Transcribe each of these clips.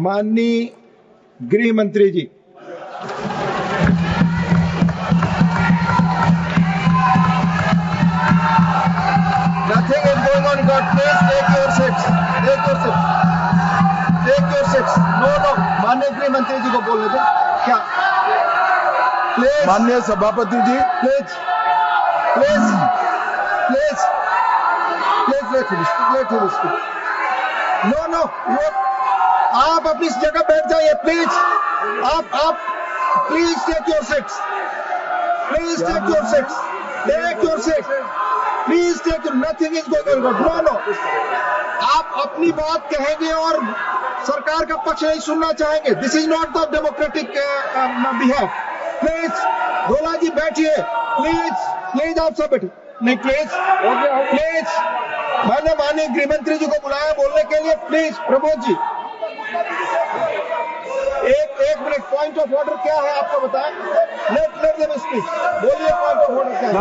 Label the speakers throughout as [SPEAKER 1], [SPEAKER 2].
[SPEAKER 1] माननीय गृह मंत्री जी, nothing is going on. God, please take your seats. Take your seats. Take your seats. No, no. माननीय गृह मंत्री जी को बोलने दो। क्या? Please.
[SPEAKER 2] माननीय सभापति जी,
[SPEAKER 1] Please. Please. Please. Please let him speak. Let him speak. No, no. आप अपनी जगह बैठ जाइए प्लीज। आप please take your seats. Please take your seats. Take your seats. Please take your, nothing is going on. No no, आप अपनी बात कहेंगे और सरकार का पक्ष नहीं सुनना चाहेंगे। This is not the democratic behave. Please गोला जी बैठिए। प्लीज प्लीज आप सब बैठिए। नहीं प्लीज प्लीज, मैंने माननीय गृह मंत्री जी को बुलाया बोलने के लिए। प्लीज प्रमोद जी, एक मिनट, पॉइंट ऑफ ऑर्डर क्या है आपको बताएं। Let them speak. बोलिए पॉइंट ऑफ ऑर्डर क्या है।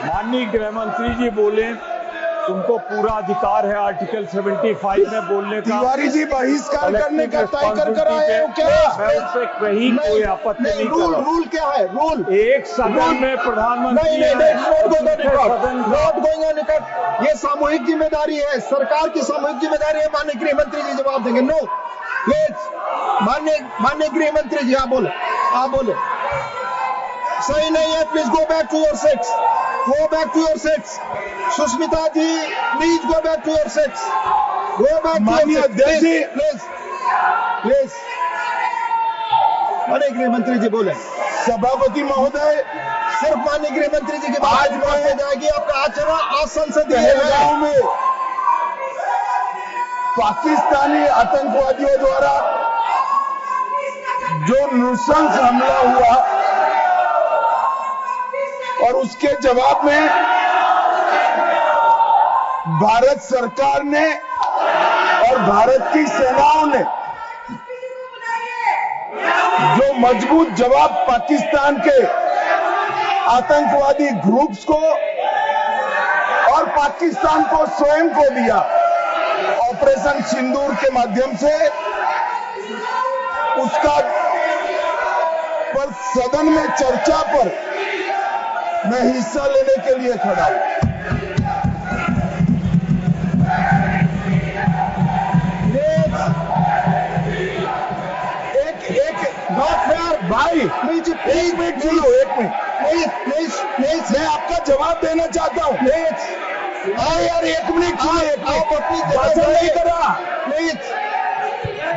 [SPEAKER 3] माननीय गृह मंत्री जी बोले, उनको पूरा अधिकार है आर्टिकल 75 में बोलने का।
[SPEAKER 2] तिवारी जी बहिष्कार करने का तय कर आए हो क्या?
[SPEAKER 3] मैं उससे कहीं कोई आपत्ति नहीं कर रहा।
[SPEAKER 1] रूल क्या है? रूल
[SPEAKER 3] एक सदन में प्रधानमंत्री
[SPEAKER 1] ये सामूहिक जिम्मेदारी है, सरकार की सामूहिक जिम्मेदारी है। माननीय गृह मंत्री जी जवाब देंगे। नो प्लीज, माननीय गृह मंत्री जी आप बोले, आप बोले। सही नहीं है। Please go back to your seats. Go back to your seats. Sushmita ji please go back to your seats. Go back to your seats please please. माननीय गृह मंत्री जी बोले।
[SPEAKER 2] सभापति महोदय,
[SPEAKER 1] सिर्फ माननीय गृह मंत्री जी की
[SPEAKER 2] आज
[SPEAKER 1] बात हो जाएगी। आपका आचरण असंसदीय
[SPEAKER 2] पहलगांव
[SPEAKER 1] है।
[SPEAKER 2] में पाकिस्तानी आतंकवादियों द्वारा जो नृशंस हमला हुआ और उसके जवाब में भारत सरकार ने और भारत की सेनाओं ने जो मजबूत जवाब पाकिस्तान के आतंकवादी ग्रुप्स को और पाकिस्तान को स्वयं को दिया, ऑपरेशन सिंदूर के माध्यम से, उसका पर सदन में चर्चा पर मैं हिस्सा लेने के लिए खड़ा हूं।
[SPEAKER 1] नॉट फेयर
[SPEAKER 2] भाई
[SPEAKER 1] प्लीज
[SPEAKER 2] एक मिनट सुनो, एक मिनट
[SPEAKER 1] प्लीज प्लीज
[SPEAKER 2] मैं आपका जवाब देना चाहता हूं।
[SPEAKER 1] प्लीज।
[SPEAKER 2] हाँ यार, एक मिनट सुनो, एक
[SPEAKER 1] आप अपनी
[SPEAKER 2] मिनट
[SPEAKER 1] जगह
[SPEAKER 2] भाषण नहीं
[SPEAKER 1] जाइए।
[SPEAKER 2] करा।
[SPEAKER 1] प्लीज,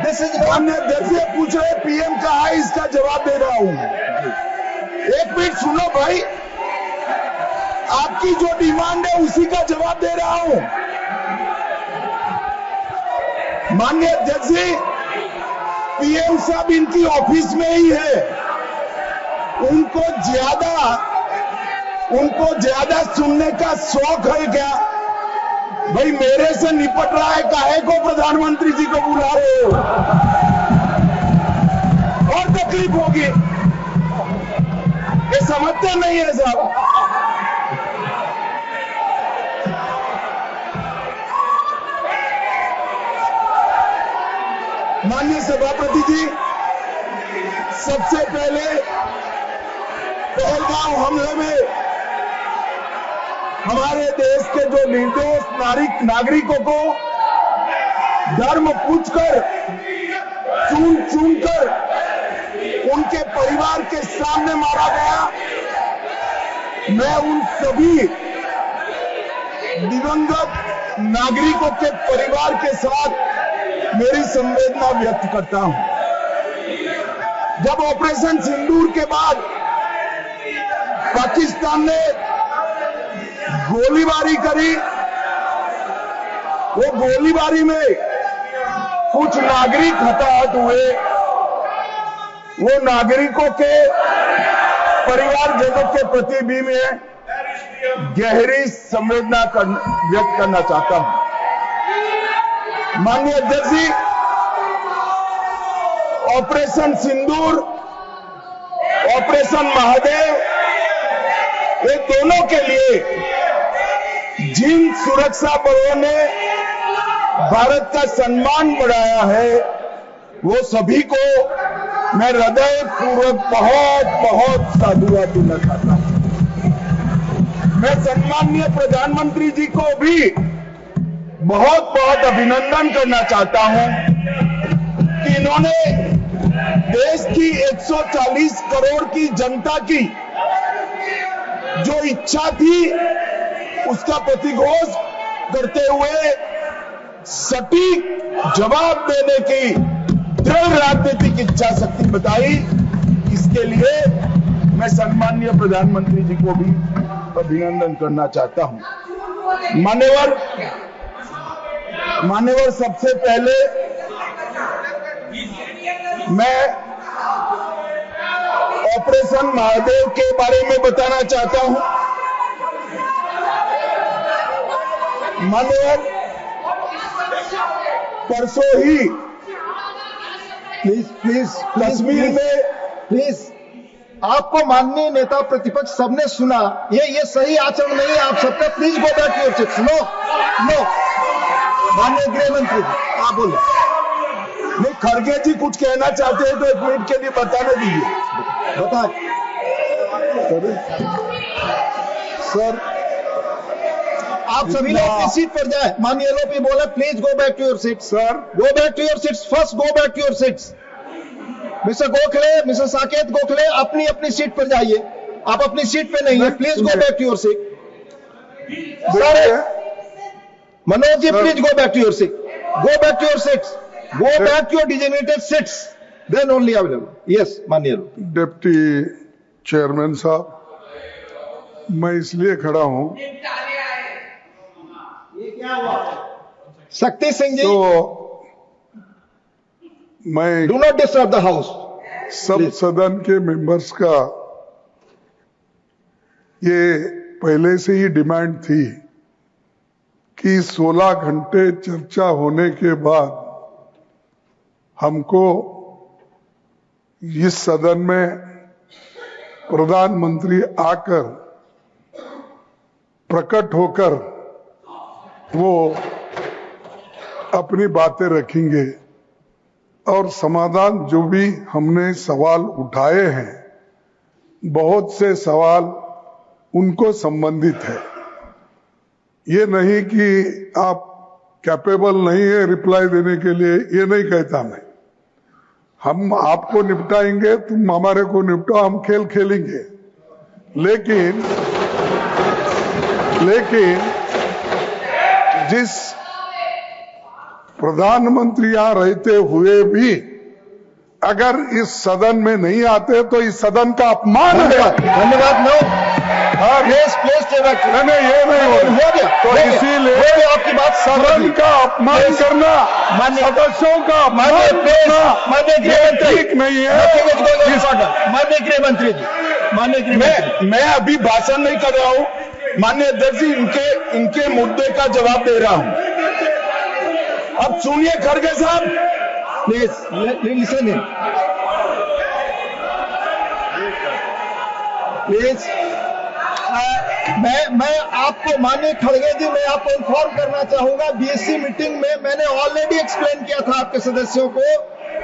[SPEAKER 1] दिस इज
[SPEAKER 2] माननीय अध्यक्ष पूछ रहे पीएम कहा है, इसका जवाब दे रहा हूं। एक मिनट सुनो भाई, आपकी जो डिमांड है उसी का जवाब दे रहा हूं। माननीय अध्यक्ष जी, पीएम साहब इनकी ऑफिस में ही है। उनको ज्यादा सुनने का शौक है क्या? भाई मेरे से निपट रहा है, काहे को प्रधानमंत्री जी को बुला रहे हो? और तकलीफ होगी। ये समझते नहीं है साहब। माननीय सभापति जी, सबसे पहले पहलगांव हमले में हमारे देश के जो निर्दोष नागरिकों को धर्म पूछकर, चुन कर उनके परिवार के सामने मारा गया। मैं उन सभी दिवंगत नागरिकों के परिवार के साथ मेरी संवेदना व्यक्त करता हूं। जब ऑपरेशन सिंदूर के बाद पाकिस्तान ने गोलीबारी करी, वो गोलीबारी में कुछ नागरिक हताहत हुए। वो नागरिकों के परिवारजनों के प्रति भी मैं गहरी संवेदना व्यक्त करना चाहता हूं। माननीय अध्यक्ष जी, ऑपरेशन सिंदूर, ऑपरेशन महादेव, ये दोनों के लिए जिन सुरक्षा बलों ने भारत का सम्मान बढ़ाया है, वो सभी को मैं हृदय पूर्वक बहुत बहुत साधुवाद देना चाहता हूं। मैं सम्माननीय प्रधानमंत्री जी को भी बहुत बहुत अभिनंदन करना चाहता हूं कि इन्होंने देश की 140 करोड़ की जनता की जो इच्छा थी उसका प्रतिघोष करते हुए सटीक जवाब देने की दृढ़ राजनीतिक इच्छा शक्ति बताई। इसके लिए मैं सम्माननीय प्रधानमंत्री जी को भी अभिनंदन करना चाहता हूं। मान्यवर सबसे पहले मैं ऑपरेशन महादेव के बारे में बताना चाहता हूं। मान्यवर परसों ही
[SPEAKER 1] प्लीज
[SPEAKER 2] कश्मीर में
[SPEAKER 1] प्लीज आपको माननीय नेता प्रतिपक्ष सबने सुना, ये सही आचरण नहीं है आप सबका। Please go back your seats. No माननीय गृह मंत्री जी आप बोले।
[SPEAKER 2] नहीं, खड़गे जी कुछ कहना चाहते हैं तो 1 मिनट के लिए बताने दीजिए।
[SPEAKER 1] बताएं
[SPEAKER 2] सर,
[SPEAKER 1] आप सभी लोग अपनी सीट पर जाए। माननीय एलओपी बोले please go back to your seats.
[SPEAKER 2] Sir
[SPEAKER 1] go back to your seats. First go back to your seats. Mister Gokhale, mister Saket Gokhale अपनी अपनी सीट पर जाइए। आप अपनी सीट पे नहीं है। Please go back to your seat. Manoj ji please go back to your seat. Go back to your seats. Go back to your designated seats. Then only available. Yes माननीय
[SPEAKER 4] डिप्टी चेयरमैन साहब, मैं इसलिए खड़ा हूं
[SPEAKER 1] शक्ति सिंह जी
[SPEAKER 4] तो मैं
[SPEAKER 1] do not disturb the house.
[SPEAKER 4] सब सदन के मेंबर्स का ये पहले से ही डिमांड थी कि 16 घंटे चर्चा होने के बाद हमको इस सदन में प्रधानमंत्री आकर प्रकट होकर वो अपनी बातें रखेंगे और समाधान जो भी हमने सवाल उठाए हैं, बहुत से सवाल उनको संबंधित है। ये नहीं कि आप कैपेबल नहीं है रिप्लाई देने के लिए, ये नहीं कहता मैं। हम आपको निपटाएंगे, तुम हमारे को निपटाओ, हम खेल खेलेंगे। लेकिन जिस प्रधानमंत्री यहां रहते हुए भी अगर इस सदन में नहीं आते तो इस सदन का अपमान है।
[SPEAKER 1] धन्यवाद। नो प्लीज
[SPEAKER 4] नहीं, ये नहीं हो गया। तो इसीलिए
[SPEAKER 1] आपकी बात
[SPEAKER 4] सदन का अपमान करना, सदस्यों का अपमान करना ठीक नहीं है।
[SPEAKER 1] माननीय गृह मंत्री जी,
[SPEAKER 2] मैं अभी भाषण नहीं कर रहा हूं। माननीय अध्यक्ष जी, इनके मुद्दे का जवाब दे रहा हूं। अब सुनिए खड़गे साहब,
[SPEAKER 1] प्लीज लिसन इन प्लीज। मैं आपको माननीय खड़गे जी, मैं आपको इन्फॉर्म करना चाहूंगा, बीएससी मीटिंग में मैंने ऑलरेडी एक्सप्लेन किया था आपके सदस्यों को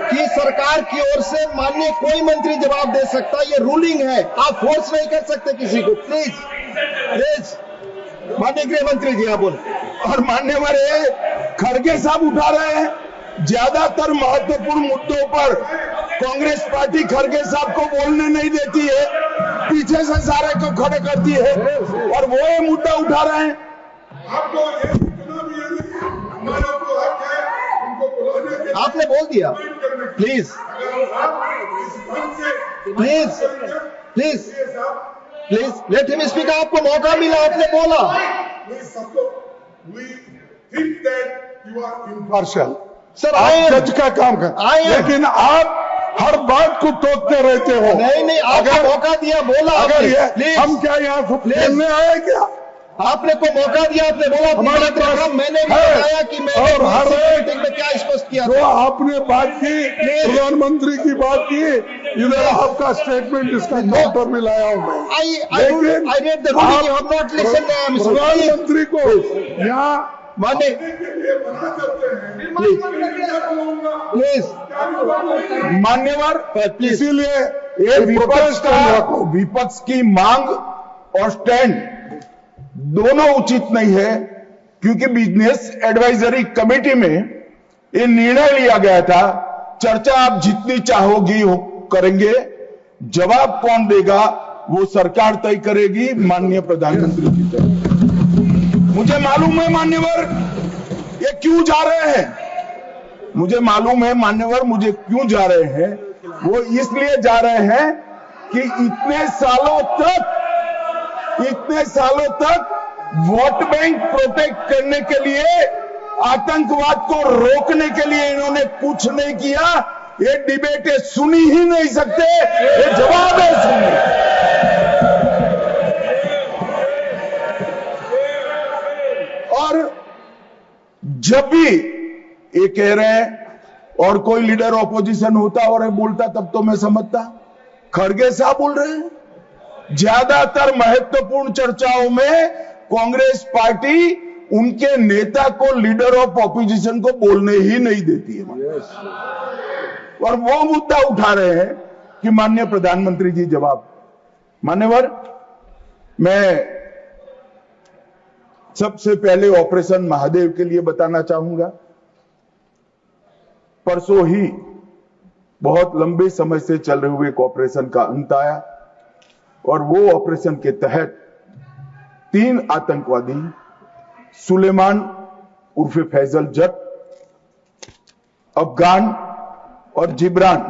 [SPEAKER 1] कि सरकार की ओर से माननीय कोई मंत्री जवाब दे सकता, ये रूलिंग है, आप फोर्स नहीं कर सकते किसी को। प्लीज माननीय गृह मंत्री जी आप बोले।
[SPEAKER 2] और मान्यवर खड़गे साहब उठा रहे हैं ज्यादातर महत्वपूर्ण मुद्दों पर कांग्रेस पार्टी खड़गे साहब को बोलने नहीं देती है, पीछे से सारे को खड़े करती है और वो ये मुद्दा उठा रहे हैं।
[SPEAKER 1] आपने बोल दिया। Please please please please let him speak. आपको मौका मिला, आपने बोला।
[SPEAKER 4] पार्शल
[SPEAKER 1] सर
[SPEAKER 4] आप जज का काम कर, लेकिन आप हर बात को टोकते रहते हो।
[SPEAKER 1] नहीं, आपको मौका दिया, बोला।
[SPEAKER 4] अगर ये हम क्या यहाँ खेलने आए क्या?
[SPEAKER 1] आपने को मौका दिया, आपने बोला
[SPEAKER 4] हमारे पास
[SPEAKER 1] मैंने भी बताया कि मैंने
[SPEAKER 4] और हर
[SPEAKER 1] मीटिंग में क्या स्पष्ट किया
[SPEAKER 4] तो आपने बात की, प्रधानमंत्री की बात की, इधर आपका स्टेटमेंट इसका काउंटर में लाया हूं मैं। लेकिन
[SPEAKER 1] प्रधानमंत्री को
[SPEAKER 4] यहाँ
[SPEAKER 1] माननीय प्लीज
[SPEAKER 2] मान्यवर, इसीलिए ये विपक्ष की मांग और स्टैंड दोनों उचित नहीं है, क्योंकि बिजनेस एडवाइजरी कमेटी में ये निर्णय लिया गया था, चर्चा आप जितनी चाहोगी करेंगे, जवाब कौन देगा वो सरकार तय करेगी माननीय प्रधानमंत्री की तरफ। मुझे मालूम है मान्यवर ये क्यों जा रहे हैं, मुझे मालूम है मान्यवर मुझे क्यों जा रहे हैं। वो इसलिए जा रहे हैं कि इतने सालों तक वोट बैंक प्रोटेक्ट करने के लिए, आतंकवाद को रोकने के लिए इन्होंने कुछ नहीं किया। ये डिबेटें सुनी ही नहीं सकते, ये जवाब है सुनिए। और जब भी ये कह रहे हैं और कोई लीडर ऑपोजिशन होता और बोलता तब तो मैं समझता, खड़गे साहब बोल रहे हैं। ज्यादातर महत्वपूर्ण चर्चाओं में कांग्रेस पार्टी उनके नेता को, लीडर ऑफ ऑपोजिशन को बोलने ही नहीं देती है। और वो मुद्दा उठा रहे हैं कि माननीय प्रधानमंत्री जी जवाब। मान्यवर, मैं सबसे पहले ऑपरेशन महादेव के लिए बताना चाहूंगा। परसों ही बहुत लंबे समय से चल रहे हुए एक ऑपरेशन का अंत आया, और वो ऑपरेशन के तहत 3 आतंकवादी, सुलेमान उर्फे फैजल जट, अफगान और जिब्रान,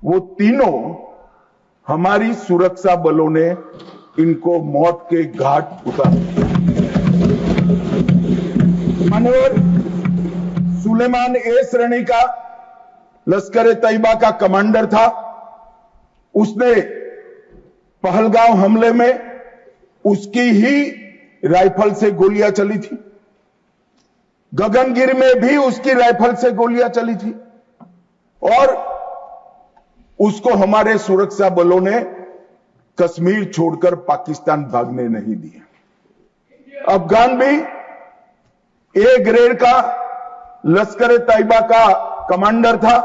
[SPEAKER 2] वो तीनों हमारी सुरक्षा बलों ने इनको मौत के घाट उतार दिया। मान्यवर, सुलेमान ए श्रेणी का लश्कर तैयबा का कमांडर था। उसने पहलगांव हमले में उसकी ही राइफल से गोलियां चली थी। गगनगिर में भी उसकी राइफल से गोलियां चली थी, और उसको हमारे सुरक्षा बलों ने कश्मीर छोड़कर पाकिस्तान भागने नहीं दिया। अफगान भी ए ग्रेड का लश्कर तैयबा का कमांडर था,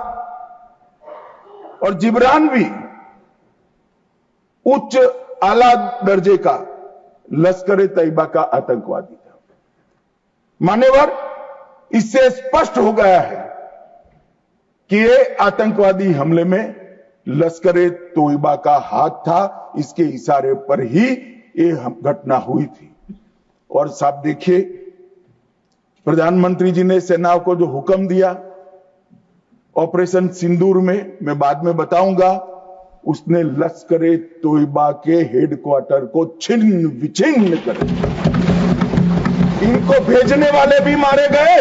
[SPEAKER 2] और जिब्रान भी उच्च आला दर्जे का लश्कर तैयबा का आतंकवादी था। मान्यवर, इससे स्पष्ट हो गया है कि ये आतंकवादी हमले में लश्कर तैयबा का हाथ था। इसके इशारे पर ही ये घटना हुई थी। और साहब देखिए, प्रधानमंत्री जी ने सेना को जो हुक्म दिया ऑपरेशन सिंदूर में, मैं बाद में बताऊंगा, उसने लश्कर तैयबा के हेडक्वार्टर को छिन्न विछिन्न कर दिया। इनको भेजने वाले भी मारे गए,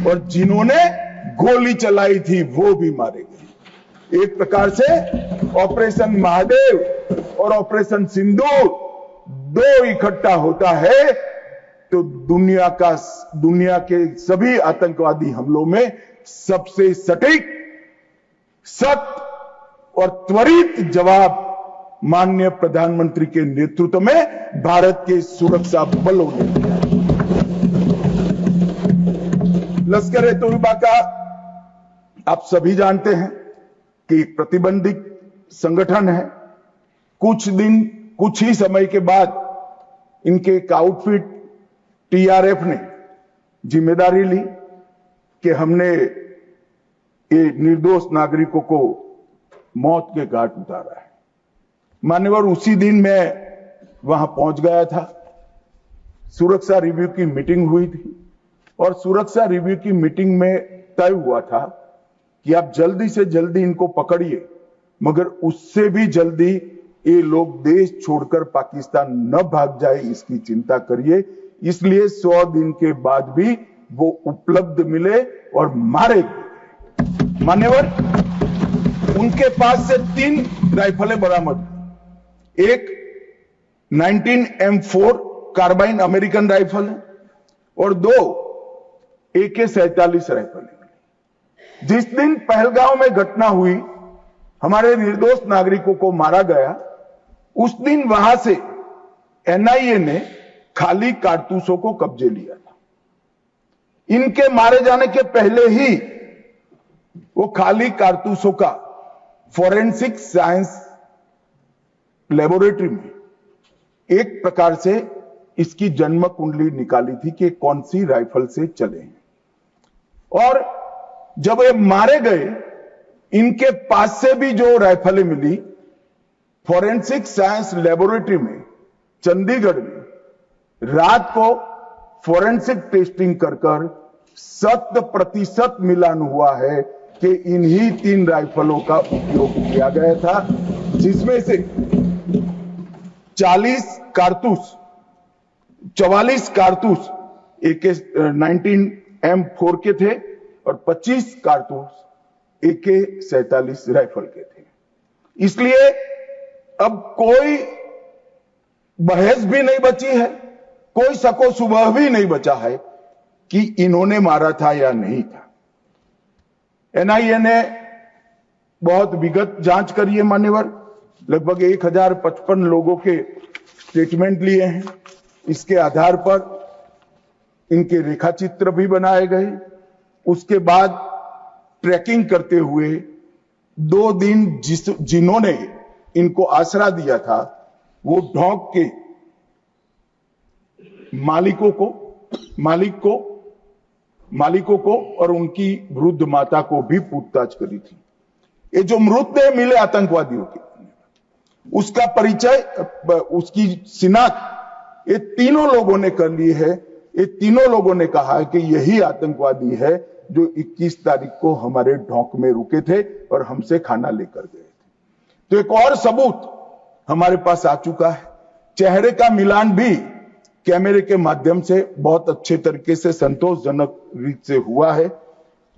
[SPEAKER 2] और जिन्होंने गोली चलाई थी वो भी मारे गए। एक प्रकार से ऑपरेशन महादेव और ऑपरेशन सिंदूर दो इकट्ठा होता है तो दुनिया के सभी आतंकवादी हमलों में सबसे सटीक, सख्त और त्वरित जवाब माननीय प्रधानमंत्री के नेतृत्व में भारत के सुरक्षा बलों ने दिया। लश्कर तैयबा का आप सभी जानते हैं कि प्रतिबंधित संगठन है। कुछ ही समय के बाद इनके एक आउटफिट टीआरएफ ने जिम्मेदारी ली कि हमने ये निर्दोष नागरिकों को मौत के घाट उतारा है। मान्यवर, उसी दिन मैं वहां पहुंच गया था। सुरक्षा रिव्यू की मीटिंग हुई थी, और सुरक्षा रिव्यू की मीटिंग में तय हुआ था कि आप जल्दी से जल्दी इनको पकड़िए, मगर उससे भी जल्दी ये लोग देश छोड़कर पाकिस्तान न भाग जाए इसकी चिंता करिए। इसलिए 100 दिन के बाद भी वो उपलब्ध मिले और मारे गए। मान्यवर, उनके पास से 3 राइफलें बरामद, एक 19M4 कार्बाइन अमेरिकन राइफल है, और 2 AK-47 राइफल है। जिस दिन पहलगांव में घटना हुई, हमारे निर्दोष नागरिकों को मारा गया, उस दिन वहां से एनआईए ने खाली कारतूसों को कब्जे लिया था। इनके मारे जाने के पहले ही वो खाली कारतूसों का फॉरेंसिक साइंस लेबोरेटरी में एक प्रकार से इसकी जन्म कुंडली निकाली थी कि कौन सी राइफल से चले हैं। और जब ये मारे गए, इनके पास से भी जो राइफलें मिली, फॉरेंसिक साइंस लेबोरेटरी में चंडीगढ़ में रात को फॉरेंसिक टेस्टिंग कर 100% मिलान हुआ है कि इन्हीं 3 राइफलों का उपयोग किया गया था, जिसमें से 44 कारतूस AK-19M4 के थे और 25 कारतूस AK-47 राइफल के थे। इसलिए अब कोई बहस भी नहीं बची है, कोई शको शुबह भी नहीं बचा है कि इन्होंने मारा था या नहीं था। एनआईए ने बहुत विगत जांच करी है मान्यवर, लगभग 1055 लोगों के स्टेटमेंट लिए हैं। इसके आधार पर इनके रेखाचित्र भी बनाए गए। उसके बाद ट्रैकिंग करते हुए 2 दिन जिन्होंने इनको आसरा दिया था, वो ढोंक के मालिकों को और उनकी वृद्ध माता को भी पूछताछ करी थी। ये जो मृतदेह मिले आतंकवादियों के, उसका परिचय, उसकी शिनाख्त ये तीनों लोगों ने कर ली है। ये तीनों लोगों ने कहा कि यही आतंकवादी है जो 21 तारीख को हमारे ढोंक में रुके थे और हमसे खाना लेकर गए थे। तो एक और सबूत हमारे पास आ चुका है। चेहरे का मिलान भी कैमरे के माध्यम से बहुत अच्छे तरीके से संतोषजनक रीत से हुआ है।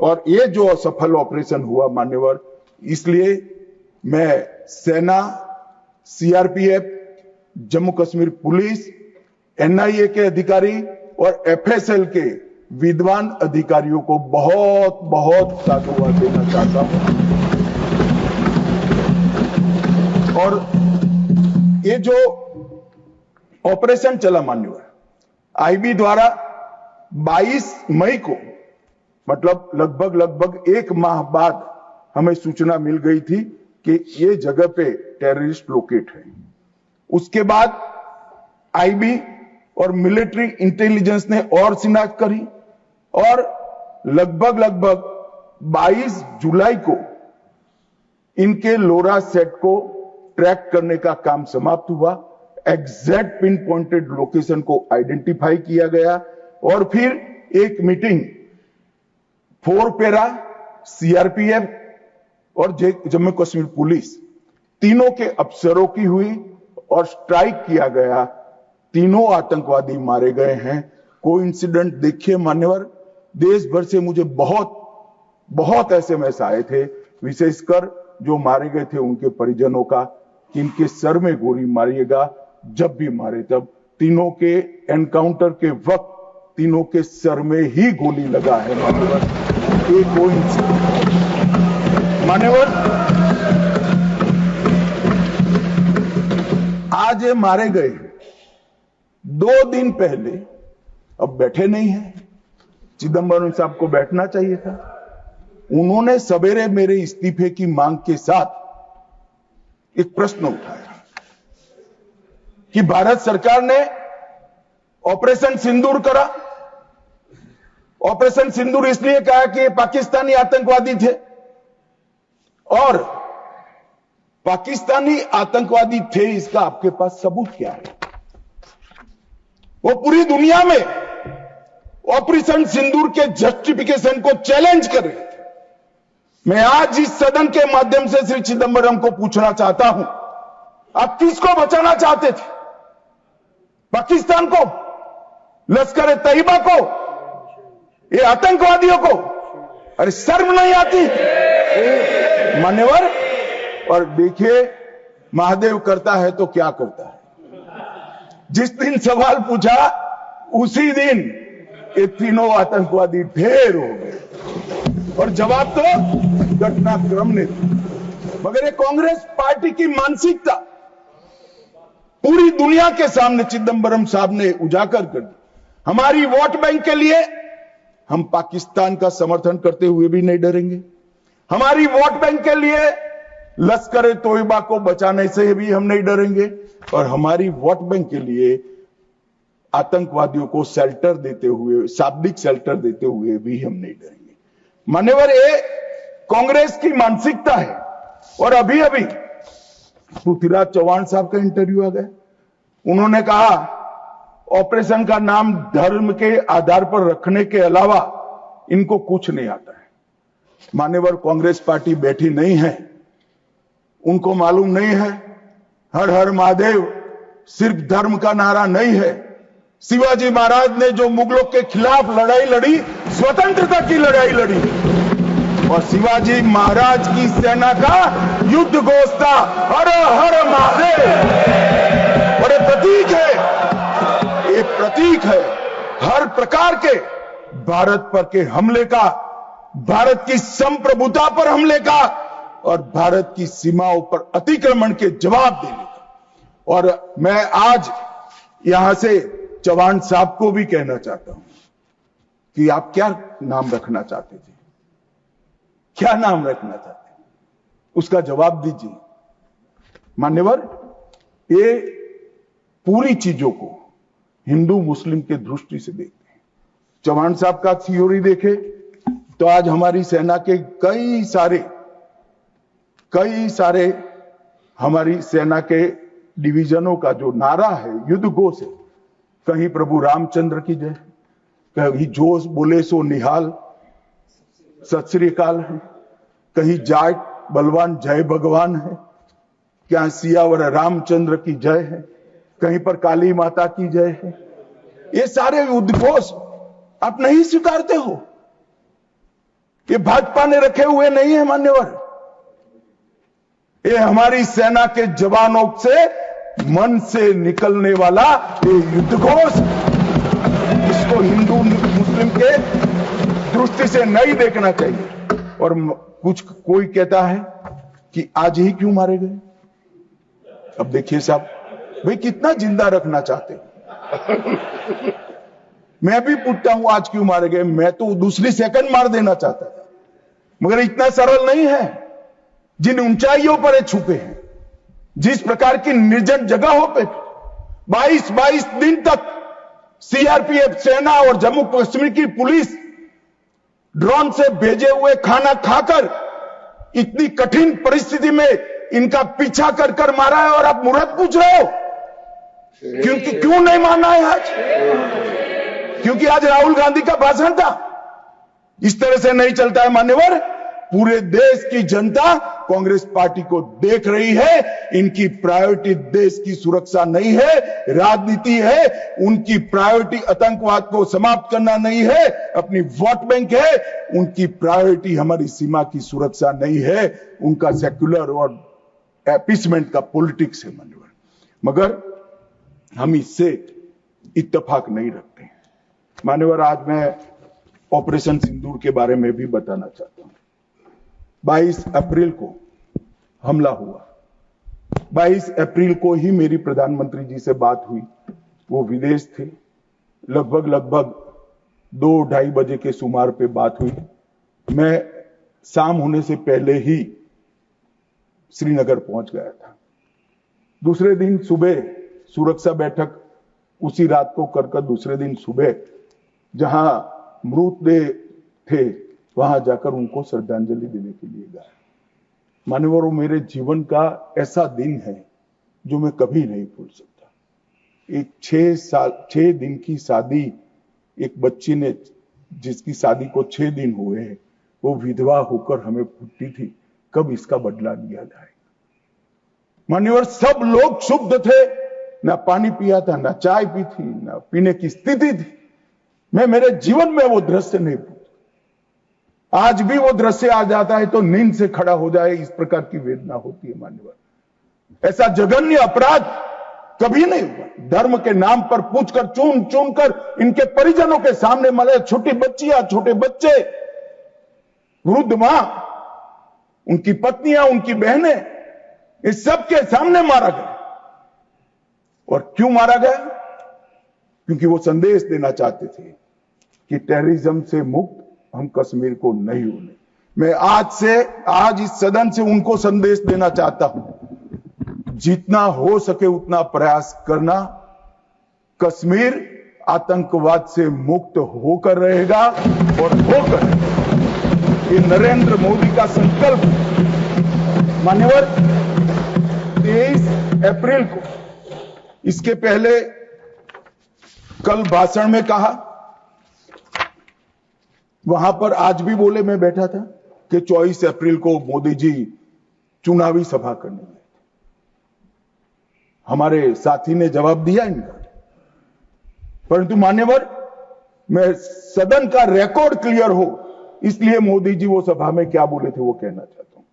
[SPEAKER 2] और ये जो असफल ऑपरेशन हुआ मान्यवर, इसलिए मैं सेना, CRPF, Jammu Kashmir police, NIA के अधिकारी और एफएसएल के विद्वान अधिकारियों को बहुत बहुत साधुवाद देना चाहता हूं। और ये जो ऑपरेशन चला मान्यवर, आईबी द्वारा 22 मई को, मतलब लगभग 1 माह बाद हमें सूचना मिल गई थी कि ये जगह पे टेररिस्ट लोकेट है। उसके बाद आईबी और मिलिट्री इंटेलिजेंस ने और शिनाख्त करी और लगभग 22 जुलाई को इनके लोरा सेट को ट्रैक करने का काम समाप्त हुआ। एग्जैक्ट पिन पॉइंटेड लोकेशन को आइडेंटिफाई किया गया और फिर एक मीटिंग 4 पैरा, सीआरपीएफ और जम्मू कश्मीर पुलिस तीनों के अफसरों की हुई और स्ट्राइक किया गया। तीनों आतंकवादी मारे गए हैं। कोइंसिडेंट देखिए मान्यवर, देश भर से मुझे बहुत एसएमएस आए थे, विशेषकर जो मारे गए थे उनके परिजनों का, कि इनके सर में गोली मारिएगा, जब भी मारे तब। तीनों के एनकाउंटर के वक्त तीनों के सर में ही गोली लगा है मान्यवर। एक कोइंसिडेंट मान्यवर, आज ये मारे गए 2 दिन पहले, अब बैठे नहीं है, चिदंबरम साहब को बैठना चाहिए था। उन्होंने सवेरे मेरे इस्तीफे की मांग के साथ एक प्रश्न उठाया कि भारत सरकार ने ऑपरेशन सिंदूर करा। ऑपरेशन सिंदूर इसलिए कहा कि ये पाकिस्तानी आतंकवादी थे, और पाकिस्तानी आतंकवादी थे इसका आपके पास सबूत क्या है? वो पूरी दुनिया में ऑपरेशन सिंदूर के जस्टिफिकेशन को चैलेंज कर रहे थे। मैं आज इस सदन के माध्यम से श्री चिदंबरम को पूछना चाहता हूं, आप किसको बचाना चाहते थे? पाकिस्तान को, लश्कर ए तैयबा को, ये आतंकवादियों को? अरे शर्म नहीं आती मान्यवर? और देखिए महादेव करता है तो क्या करता है। जिस दिन सवाल पूछा उसी दिन ये तीनों आतंकवादी ढेर हो गए, और जवाब तो घटनाक्रम ने दिया। मगर ये कांग्रेस पार्टी की मानसिकता पूरी दुनिया के सामने चिदंबरम साहब ने उजागर कर दी। हमारी वोट बैंक के लिए हम पाकिस्तान का समर्थन करते हुए भी नहीं डरेंगे। हमारी वोट बैंक के लिए लश्कर ए तोयबा को बचाने से भी हम नहीं डरेंगे और हमारी वोट बैंक के लिए आतंकवादियों को शेल्टर देते हुए, शाब्दिक शेल्टर देते हुए भी हम नहीं डरेंगे। मान्यवर, ये कांग्रेस की मानसिकता है। और अभी अभी पृथ्वीराज चौहान साहब का इंटरव्यू आ गया, उन्होंने कहा ऑपरेशन का नाम धर्म के आधार पर रखने के अलावा इनको कुछ नहीं आता है। मान्यवर, कांग्रेस पार्टी बैठी नहीं है, उनको मालूम नहीं है हर हर महादेव सिर्फ धर्म का नारा नहीं है। शिवाजी महाराज ने जो मुगलों के खिलाफ लड़ाई लड़ी, स्वतंत्रता की लड़ाई लड़ी और शिवाजी महाराज की सेना का युद्ध घोष था हर हर महादेव। और ये प्रतीक है, ये प्रतीक है हर प्रकार के भारत पर के हमले का, भारत की संप्रभुता पर हमले का और भारत की सीमाओं पर अतिक्रमण के जवाब देने का। और मैं आज यहां से चौहान साहब को भी कहना चाहता हूं कि आप क्या नाम रखना चाहते थे, क्या नाम रखना चाहते, उसका जवाब दीजिए। मान्यवर, ये पूरी चीजों को हिंदू मुस्लिम के दृष्टि से देखते हैं। चौहान साहब का थ्योरी देखे तो आज हमारी सेना के कई सारे हमारी सेना के डिवीजनों का जो नारा है, युद्ध घोष है, कहीं प्रभु रामचंद्र की जय, कहीं जोश बोले सो निहाल सत श्री अकाल है, कहीं जाट बलवान जय भगवान है, क्या सियावर रामचंद्र की जय है, कहीं पर काली माता की जय है। ये सारे उद्घोष आप नहीं स्वीकारते हो, ये भाजपा ने रखे हुए नहीं है मान्यवर। ये हमारी सेना के जवानों से मन से निकलने वाला ये युद्ध घोष, इसको हिंदू मुस्लिम के दृष्टि से नहीं देखना चाहिए। और कोई कहता है कि आज ही क्यों मारे गए। अब देखिए साहब, भाई कितना जिंदा रखना चाहते हैं। मैं भी पूछता हूं आज क्यों मारे गए, मैं तो दूसरी सेकंड मार देना चाहता था, मगर इतना सरल नहीं है। जिन ऊंचाइयों पर ये छुपे हैं, जिस प्रकार की निर्जन जगहों पे 22 दिन तक सीआरपीएफ सेना और जम्मू कश्मीर की पुलिस ड्रोन से भेजे हुए खाना खाकर इतनी कठिन परिस्थिति में इनका पीछा कर कर मारा है, और आप मुहूर्त पूछ रहे हो क्योंकि क्यों नहीं मानना है आज? क्योंकि आज राहुल गांधी का भाषण था। इस तरह से नहीं चलता है मान्यवर। पूरे देश की जनता कांग्रेस पार्टी को देख रही है। इनकी प्रायोरिटी देश की सुरक्षा नहीं है, राजनीति है। उनकी प्रायोरिटी आतंकवाद को समाप्त करना नहीं है, अपनी वोट बैंक है। उनकी प्रायोरिटी हमारी सीमा की सुरक्षा नहीं है, उनका सेक्युलर और अपीसमेंट का पॉलिटिक्स है मान्यवर। मगर हम इससे इत्तेफाक नहीं रखते हैं मान्यवर। आज मैं ऑपरेशन सिंदूर के बारे में भी बताना चाहता हूं। 22 अप्रैल को हमला हुआ। 22 अप्रैल को ही मेरी प्रधानमंत्री जी से बात हुई। वो विदेश थे। लगभग 2-2:30 बजे के सुमार पे बात हुई। मैं शाम होने से पहले ही श्रीनगर पहुंच गया था। दूसरे दिन सुबह सुरक्षा बैठक उसी रात को कर दूसरे दिन सुबह जहां मृतदेह थे वहां जाकर उनको श्रद्धांजलि देने के लिए गया। मान्यवर, वो मेरे जीवन का ऐसा दिन है जो मैं कभी नहीं भूल सकता। एक 6 दिन की शादी, एक बच्ची ने जिसकी शादी को 6 दिन हुए हैं, वो विधवा होकर हमें पूछती थी कब इसका बदला लिया जाएगा। मान्यवर, सब लोग शुद्ध थे, ना पानी पिया था, ना चाय पी थी, ना पीने की स्थिति थी। मैं मेरे जीवन में वो दृश्य नहीं भूल। आज भी वो दृश्य आ जाता है तो नींद से खड़ा हो जाए, इस प्रकार की वेदना होती है मान्यवर। ऐसा जघन्य अपराध कभी नहीं हुआ। धर्म के नाम पर पूछकर चुन कर इनके परिजनों के सामने मरे। छोटी बच्चियां, छोटे बच्चे, वृद्ध मां, उनकी पत्नियां, उनकी बहनें, इस सब के सामने मारा गया। और क्यों मारा गया? क्योंकि वो संदेश देना चाहते थे कि टेररिज्म से मुक्त हम कश्मीर को नहीं होने। मैं आज इस सदन से उनको संदेश देना चाहता हूं, जितना हो सके उतना प्रयास करना। कश्मीर आतंकवाद से मुक्त होकर रहेगा और होकर ये नरेंद्र मोदी का संकल्प। मान्यवर, 23 अप्रैल को, इसके पहले कल भाषण में कहा, वहां पर आज भी बोले, मैं बैठा था, कि 24 अप्रैल को मोदी जी चुनावी सभा करने गए। हमारे साथी ने जवाब दिया इनका, परंतु मान्यवर, मैं सदन का रिकॉर्ड क्लियर हो इसलिए मोदी जी वो सभा में क्या बोले थे वो कहना चाहता हूं।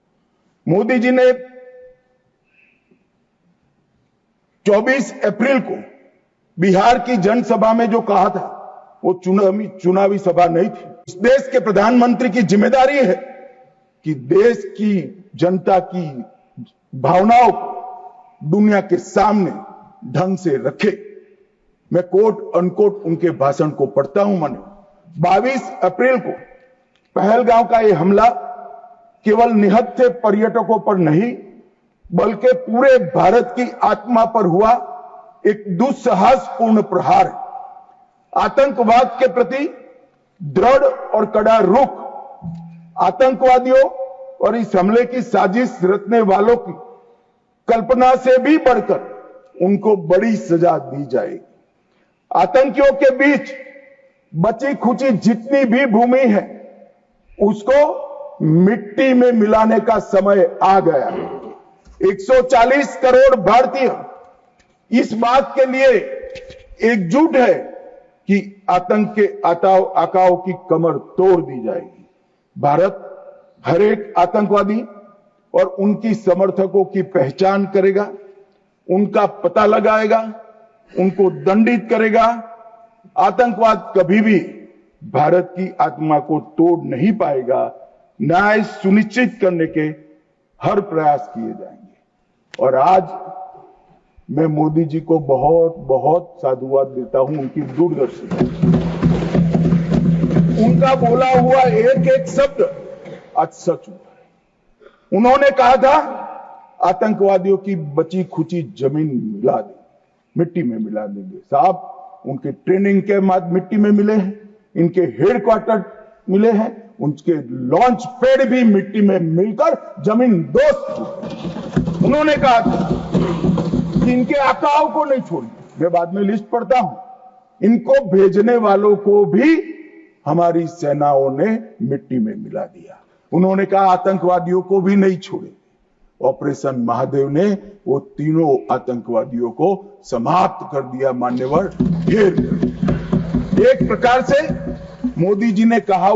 [SPEAKER 2] मोदी जी ने 24 अप्रैल को बिहार की जनसभा में जो कहा था वो चुनावी सभा नहीं थी। इस देश के प्रधानमंत्री की जिम्मेदारी है कि देश की जनता की भावनाओं को दुनिया के सामने ढंग से रखे। मैं कोट अनकोट उनके भाषण को पढ़ता हूं। मन 22 अप्रैल को पहलगांव का यह हमला केवल निहत्थे पर्यटकों पर नहीं बल्कि पूरे भारत की आत्मा पर हुआ एक दुस्साहसपूर्ण प्रहार है। आतंकवाद के प्रति दृढ़ और कड़ा रुख, आतंकवादियों और इस हमले की साजिश रचने वालों की कल्पना से भी बढ़कर उनको बड़ी सजा दी जाएगी। आतंकियों के बीच बची खुची जितनी भी भूमि है उसको मिट्टी में मिलाने का समय आ गया। 140 करोड़ भारतीय इस बात के लिए एकजुट है कि आतंक के आकाओं की कमर तोड़ दी जाएगी। भारत हर एक आतंकवादी और उनकी समर्थकों की पहचान करेगा, उनका पता लगाएगा, उनको दंडित करेगा। आतंकवाद कभी भी भारत की आत्मा को तोड़ नहीं पाएगा। न्याय सुनिश्चित करने के हर प्रयास किए जाएंगे। और आज मैं मोदी जी को बहुत बहुत साधुवाद देता हूं उनकी दूरदर्शी। उनका बोला हुआ एक एक शब्द आज सच हुआ है। उन्होंने कहा था आतंकवादियों की बची खुची जमीन मिला दे, मिट्टी में मिला देंगे। साहब, उनके ट्रेनिंग के बाद मिट्टी में मिले हैं, इनके हेडक्वार्टर मिले हैं, उनके लॉन्च पैड भी मिट्टी में मिलकर जमीन दोस्त। उन्होंने कहा था कि इनके आकाओं को नहीं छोड़िए। मैं बाद में लिस्ट पढ़ता हूं। इनको भेजने वालों को भी हमारी सेनाओं ने मिट्टी में मिला दिया। उन्होंने कहा आतंकवादियों को भी नहीं छोड़े। ऑपरेशन महादेव ने वो तीनों आतंकवादियों को समाप्त कर दिया। मान्यवर, एक प्रकार से मोदी जी ने कहा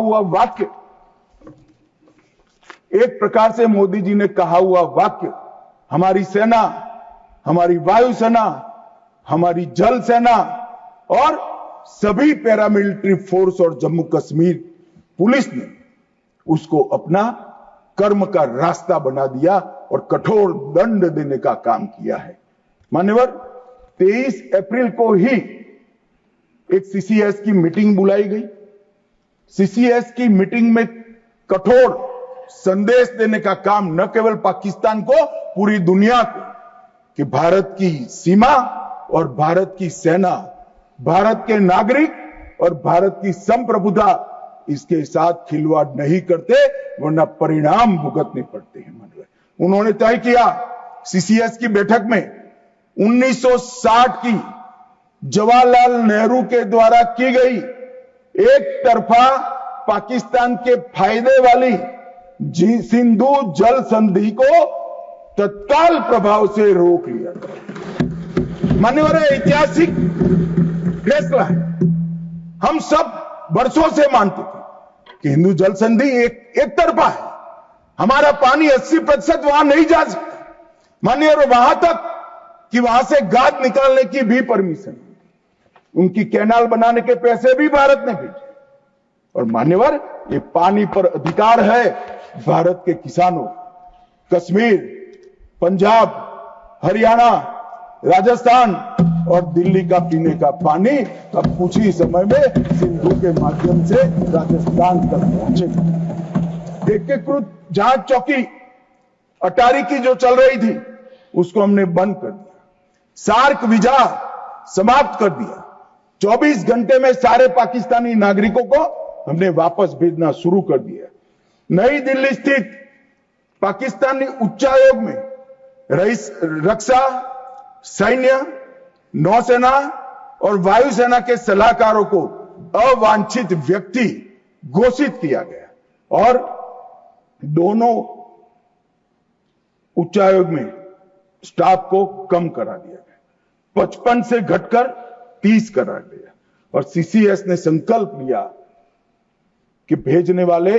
[SPEAKER 2] हुआ वाक्य, हमारी सेना, हमारी वायुसेना, हमारी जल सेना और सभी पैरामिलिट्री फोर्स और जम्मू कश्मीर पुलिस ने उसको अपना कर्म का रास्ता बना दिया और कठोर दंड देने का काम किया है। मान्यवर, 23 अप्रैल को ही एक सीसीएस की मीटिंग बुलाई गई। सीसीएस की मीटिंग में कठोर संदेश देने का काम न केवल पाकिस्तान को, पूरी दुनिया को, कि भारत की सीमा और भारत की सेना, भारत के नागरिक और भारत की संप्रभुता इसके साथ खिलवाड़ नहीं करते, वरना परिणाम भुगतने पड़ते हैं। उन्होंने तय किया सीसीएस की बैठक में 1960 की जवाहरलाल नेहरू के द्वारा की गई एक तरफा पाकिस्तान के फायदे वाली सिंधु जल संधि को तत्काल प्रभाव से रोक लिया गया। मान्यवर, ऐतिहासिक फैसला है। हम सब वर्षों से मानते थे कि हिंदू जल संधि एक तरफा है, हमारा पानी 80% वहां नहीं जा सकता। मान्यवर, वहां तक कि वहां से गाद निकालने की भी परमिशन, उनकी कैनाल बनाने के पैसे भी भारत ने भेजे। और मान्यवर, ये पानी पर अधिकार है भारत के किसानों। कश्मीर, पंजाब, हरियाणा, राजस्थान और दिल्ली का पीने का पानी अब कुछ ही समय में सिंधु के माध्यम से राजस्थान तक पहुंचेगा। एकीकृत जांच चौकी अटारी की जो चल रही थी उसको हमने बंद कर दिया। सार्क वीजा समाप्त कर दिया। 24 घंटे में सारे पाकिस्तानी नागरिकों को हमने वापस भेजना शुरू कर दिया। नई दिल्ली स्थित पाकिस्तानी उच्चायोग में रक्षा, सैन्य, नौसेना और वायुसेना के सलाहकारों को अवांछित व्यक्ति घोषित किया गया और दोनों उच्चायोग में स्टाफ को कम करा दिया गया। 55 से घटकर 30 करा दिया और सीसीएस ने संकल्प लिया कि भेजने वाले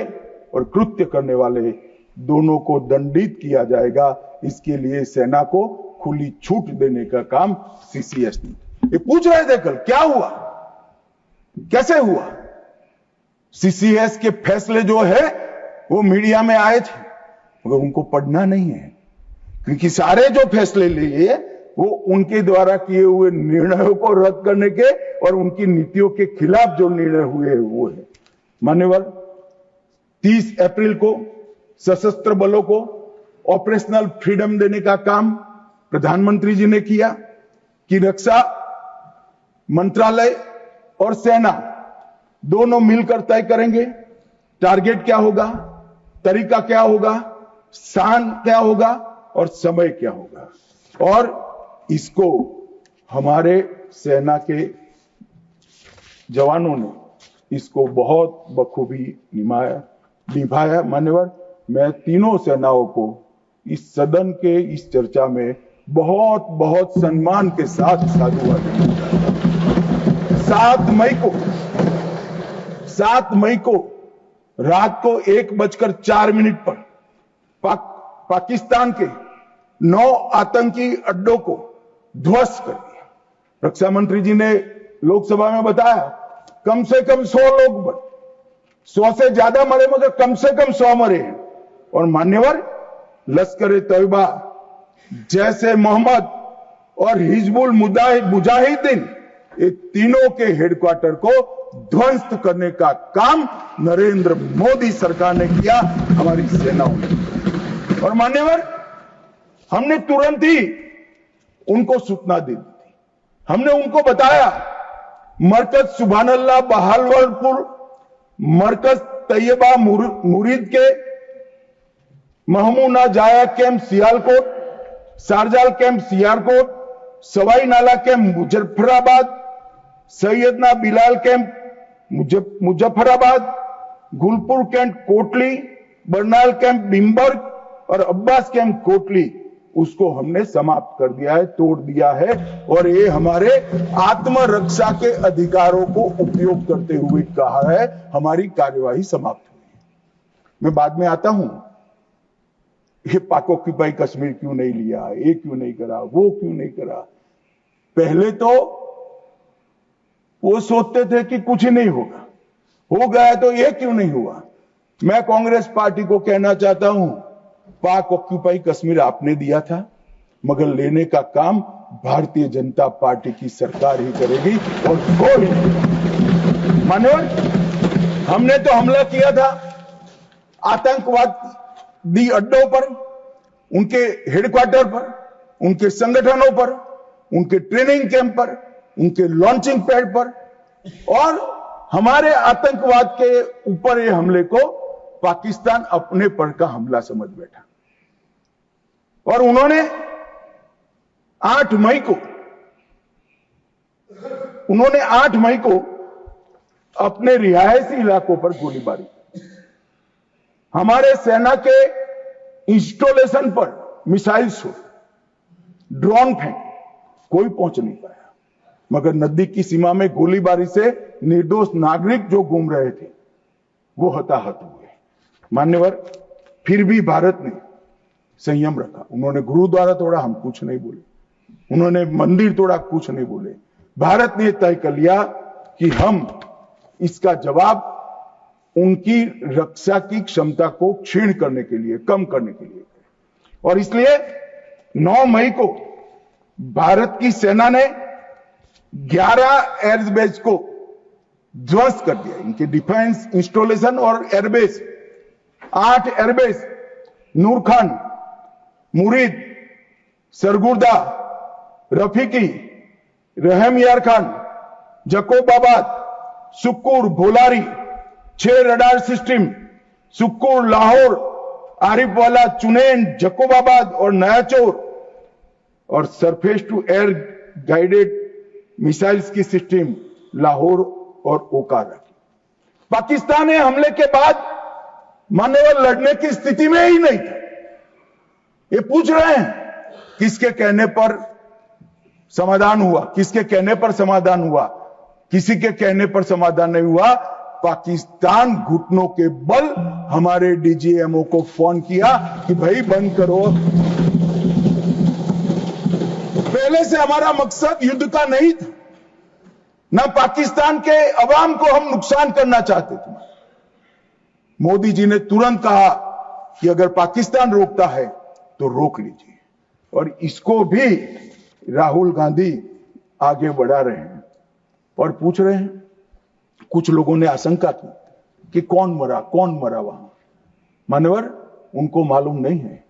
[SPEAKER 2] और कृत्य करने वाले दोनों को दंडित किया जाएगा। इसके लिए सेना को खुली छूट देने का काम सीसीएस ने। ये पूछ रहे थे कल क्या हुआ, कैसे हुआ। सीसीएस के फैसले जो है वो मीडिया में आए थे मगर उनको पढ़ना नहीं है, क्योंकि सारे जो फैसले लिए वो उनके द्वारा किए हुए निर्णयों को रद्द करने के और उनकी नीतियों के खिलाफ जो निर्णय हुए वो है। मान्यवर, 30 अप्रैल को सशस्त्र बलों को ऑपरेशनल फ्रीडम देने का काम प्रधानमंत्री जी ने किया कि रक्षा मंत्रालय और सेना दोनों मिलकर तय करेंगे टारगेट क्या होगा, तरीका क्या होगा, स्थान क्या होगा और समय क्या होगा। और इसको हमारे सेना के जवानों ने इसको बहुत बखूबी निभाया। मान्यवर, मैं तीनों सेनाओं को इस सदन के इस चर्चा में बहुत बहुत सम्मान के साथ साधुवाद देता हूं। 7 मई को रात को 1:04 पर पाकिस्तान के 9 आतंकी अड्डों को ध्वस्त कर दिया। रक्षा मंत्री जी ने लोकसभा में बताया कम से कम 100 लोग मरे, 100 से ज्यादा मरे मगर कम से कम 100 मरे हैं। और मान्यवर, लश्कर तैयबा, जैसे मोहम्मद और हिजबुल मुजाहिदीन, ये तीनों के हेडक्वार्टर को ध्वस्त करने का काम नरेंद्र मोदी सरकार ने किया, हमारी सेनाओं ने। और मान्यवर, हमने तुरंत ही उनको सूचना दे दी थी। हमने उनको बताया मरकज सुभानअल्लाह बहावलपुर, मरकज तैयबा मुरीद के Mehmoona Joya camp Sialkot, Sarjal camp Sialkot, Sawai Nala camp Muzaffarabad, Syedna Bilal camp Muzaffarabad, Gulpur camp Kotli, Barnala camp Bhimber और अब्बास कैंप कोटली, उसको हमने समाप्त कर दिया है, तोड़ दिया है। और ये हमारे आत्मरक्षा के अधिकारों को उपयोग करते हुए कहा है हमारी कार्यवाही समाप्त हुई। मैं बाद में आता हूं, ये पाक ऑक्यूपाई कश्मीर क्यों नहीं लिया, ये क्यों नहीं करा, वो क्यों नहीं करा। पहले तो वो सोचते थे कि कुछ ही नहीं होगा, हो गया तो ये क्यों नहीं हुआ। मैं कांग्रेस पार्टी को कहना चाहता हूं, पाक ऑक्यूपाई कश्मीर आपने दिया था मगर लेने का काम भारतीय जनता पार्टी की सरकार ही करेगी और कोई नहीं। मान्यवर, हमने तो हमला किया था आतंकवादी अड्डों पर, उनके हेडक्वार्टर पर, उनके संगठनों पर, उनके ट्रेनिंग कैंप पर, उनके लॉन्चिंग पैड पर, और हमारे आतंकवाद के ऊपर ये हमले को पाकिस्तान अपने पर का हमला समझ बैठा। और उन्होंने 8 मई को अपने रिहायशी इलाकों पर गोलीबारी, हमारे सेना के इंस्टॉलेशन पर मिसाइल शो, ड्रोन फेंक, कोई पहुंच नहीं पाया। मगर नदी की सीमा में गोलीबारी से निर्दोष नागरिक जो घूम रहे थे वो हताहत हुए। मान्यवर, फिर भी भारत ने संयम रखा। उन्होंने गुरुद्वारा तोड़ा, हम कुछ नहीं बोले। उन्होंने मंदिर तोड़ा, कुछ नहीं बोले। भारत ने तय कर लिया कि हम इसका जवाब उनकी रक्षा की क्षमता को क्षीण करने के लिए, कम करने के लिए। और इसलिए 9 मई को भारत की सेना ने 11 एयरबेस को ध्वस्त कर दिया, इनके डिफेंस इंस्टॉलेशन और airbase. 8 airbase Noor Khan, Murid, Sargodha, Rafiqui, Rahim Yar Khan, Jacobabad, Sukkur, Bholari, 6 radar system Sukkur, Lahore, Arifwala, Chunian, Jacobabad और नयाचौर, और surface to air guided missiles की सिस्टम लाहौर और ओकारा। पाकिस्तान ने हमले के बाद मान्यवर लड़ने की स्थिति में ही नहीं था। ये पूछ रहे हैं किसके कहने पर समाधान हुआ, किसके कहने पर समाधान हुआ? किसी के कहने पर समाधान नहीं हुआ। पाकिस्तान घुटनों के बल हमारे डीजीएमओ को फोन किया कि भाई बंद करो। पहले से हमारा मकसद युद्ध का नहीं था, ना पाकिस्तान के अवाम को हम नुकसान करना चाहते थे। मोदी जी ने तुरंत कहा कि अगर पाकिस्तान रोकता है तो रोक लीजिए, और इसको भी राहुल गांधी आगे बढ़ा रहे हैं और पूछ रहे हैं। कुछ लोगों ने आशंका की कि कौन मरा वहां। मान्यवर, उनको मालूम नहीं है।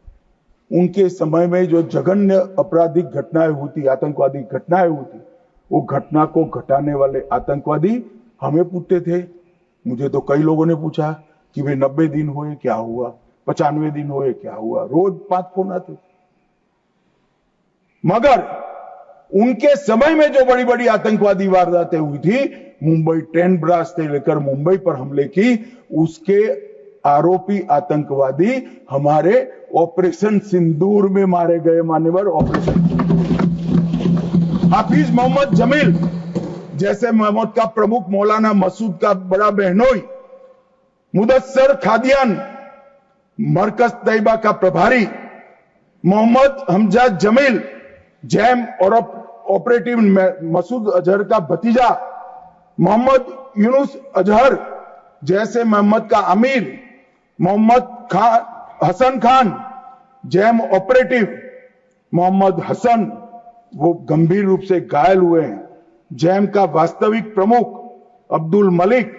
[SPEAKER 2] उनके समय में जो जघन्य आपराधिक घटनाएं हुई, आतंकवादी घटनाएं हुई, वो घटना को घटाने वाले आतंकवादी हमें पूछते थे। मुझे तो कई लोगों ने पूछा कि भाई 90 दिन हुए क्या हुआ, 95 दिन हुए क्या हुआ, रोज 5 फोन आते। मगर उनके समय में जो बड़ी बड़ी आतंकवादी वारदातें हुई थी, मुंबई ट्रेन ब्लास्ट से लेकर मुंबई पर हमले की, उसके आरोपी आतंकवादी हमारे ऑपरेशन सिंदूर में मारे गए। मान्यवर, ऑपरेशन हाफिज मोहम्मद जमील जैसे मोहम्मद का प्रमुख, मौलाना मसूद का बड़ा बहनोई, मुदस्सर खादियान मरकज तैयबा का प्रभारी, मोहम्मद हमजा जमील जैम और ऑपरेटिव मसूद अजहर का भतीजा, मोहम्मद यूनुस अजहर जैसे मोहम्मद का अमीर, मोहम्मद हसन खान जैम ऑपरेटिव, मोहम्मद हसन वो गंभीर रूप से घायल हुए हैं, जैम का वास्तविक प्रमुख अब्दुल मलिक,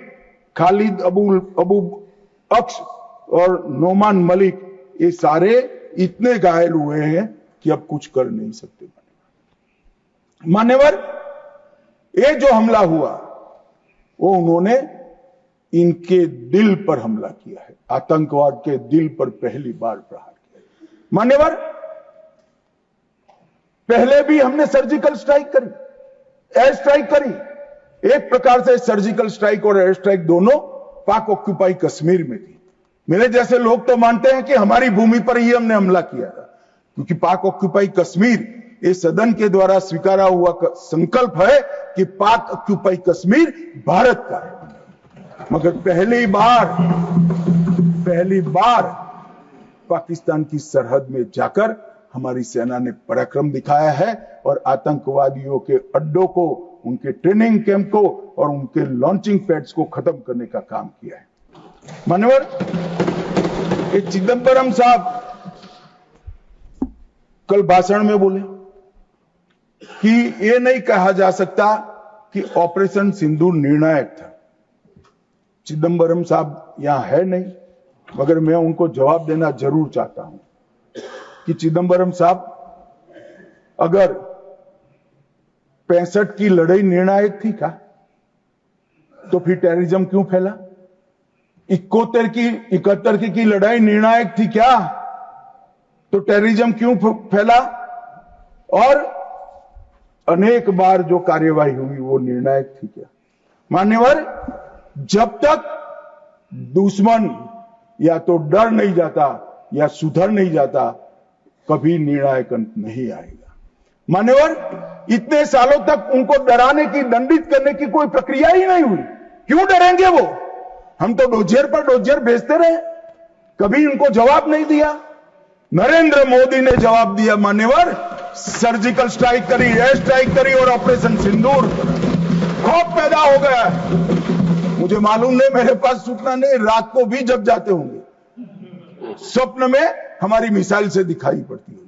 [SPEAKER 2] खालिद अबू अक्स और नोमान मलिक, ये सारे इतने घायल हुए हैं कि अब कुछ कर नहीं सकते। मान्यवर, ये जो हमला हुआ वो उन्होंने इनके दिल पर हमला किया है, आतंकवाद के दिल पर पहली बार प्रहार किया। मान्यवर, पहले भी हमने सर्जिकल स्ट्राइक करी, एयर स्ट्राइक करी। एक प्रकार से सर्जिकल स्ट्राइक और एयर स्ट्राइक दोनों पाक ऑक्यूपाई कश्मीर में थी। मेरे जैसे लोग तो मानते हैं कि हमारी भूमि पर ही हमने हमला किया था, क्योंकि पाक ऑक्यूपाई कश्मीर ये सदन के द्वारा स्वीकारा हुआ संकल्प है कि पाक ऑक्यूपाई कश्मीर भारत का है। मगर पहली बार पाकिस्तान की सरहद में जाकर हमारी सेना ने पराक्रम दिखाया है और आतंकवादियों के अड्डों को, उनके ट्रेनिंग कैंप को और उनके लॉन्चिंग पैड्स को खत्म करने का काम किया है। मान्यवर, ये चिदंबरम साहब कल भाषण में बोले कि ये नहीं कहा जा सकता कि ऑपरेशन सिंदूर निर्णायक था। चिदंबरम साहब यहां है नहीं, मगर मैं उनको जवाब देना जरूर चाहता हूं कि चिदंबरम साहब, अगर 65 की लड़ाई निर्णायक थी क्या, तो फिर टेररिज्म क्यों फैला? 71 की लड़ाई निर्णायक थी क्या, तो टेररिज्म क्यों फैला? और अनेक बार जो कार्यवाही हुई वो निर्णायक थी क्या? मान्यवर, जब तक दुश्मन या तो डर नहीं जाता या सुधर नहीं जाता, कभी निर्णायक अंत नहीं आएगा। मान्यवर, इतने सालों तक उनको डराने की, दंडित करने की कोई प्रक्रिया ही नहीं हुई। क्यों डरेंगे वो? हम तो डोजियर पर डोजियर भेजते रहे, कभी उनको जवाब नहीं दिया। नरेंद्र मोदी ने जवाब दिया। मान्यवर, सर्जिकल स्ट्राइक करी, एयर स्ट्राइक करी और ऑपरेशन सिंदूर, खौफ पैदा हो गया। मुझे मालूम नहीं, मेरे पास सूचना नहीं, रात को भी जब जाते होंगे, स्वप्न में हमारी मिसाइल से दिखाई पड़ती होगी।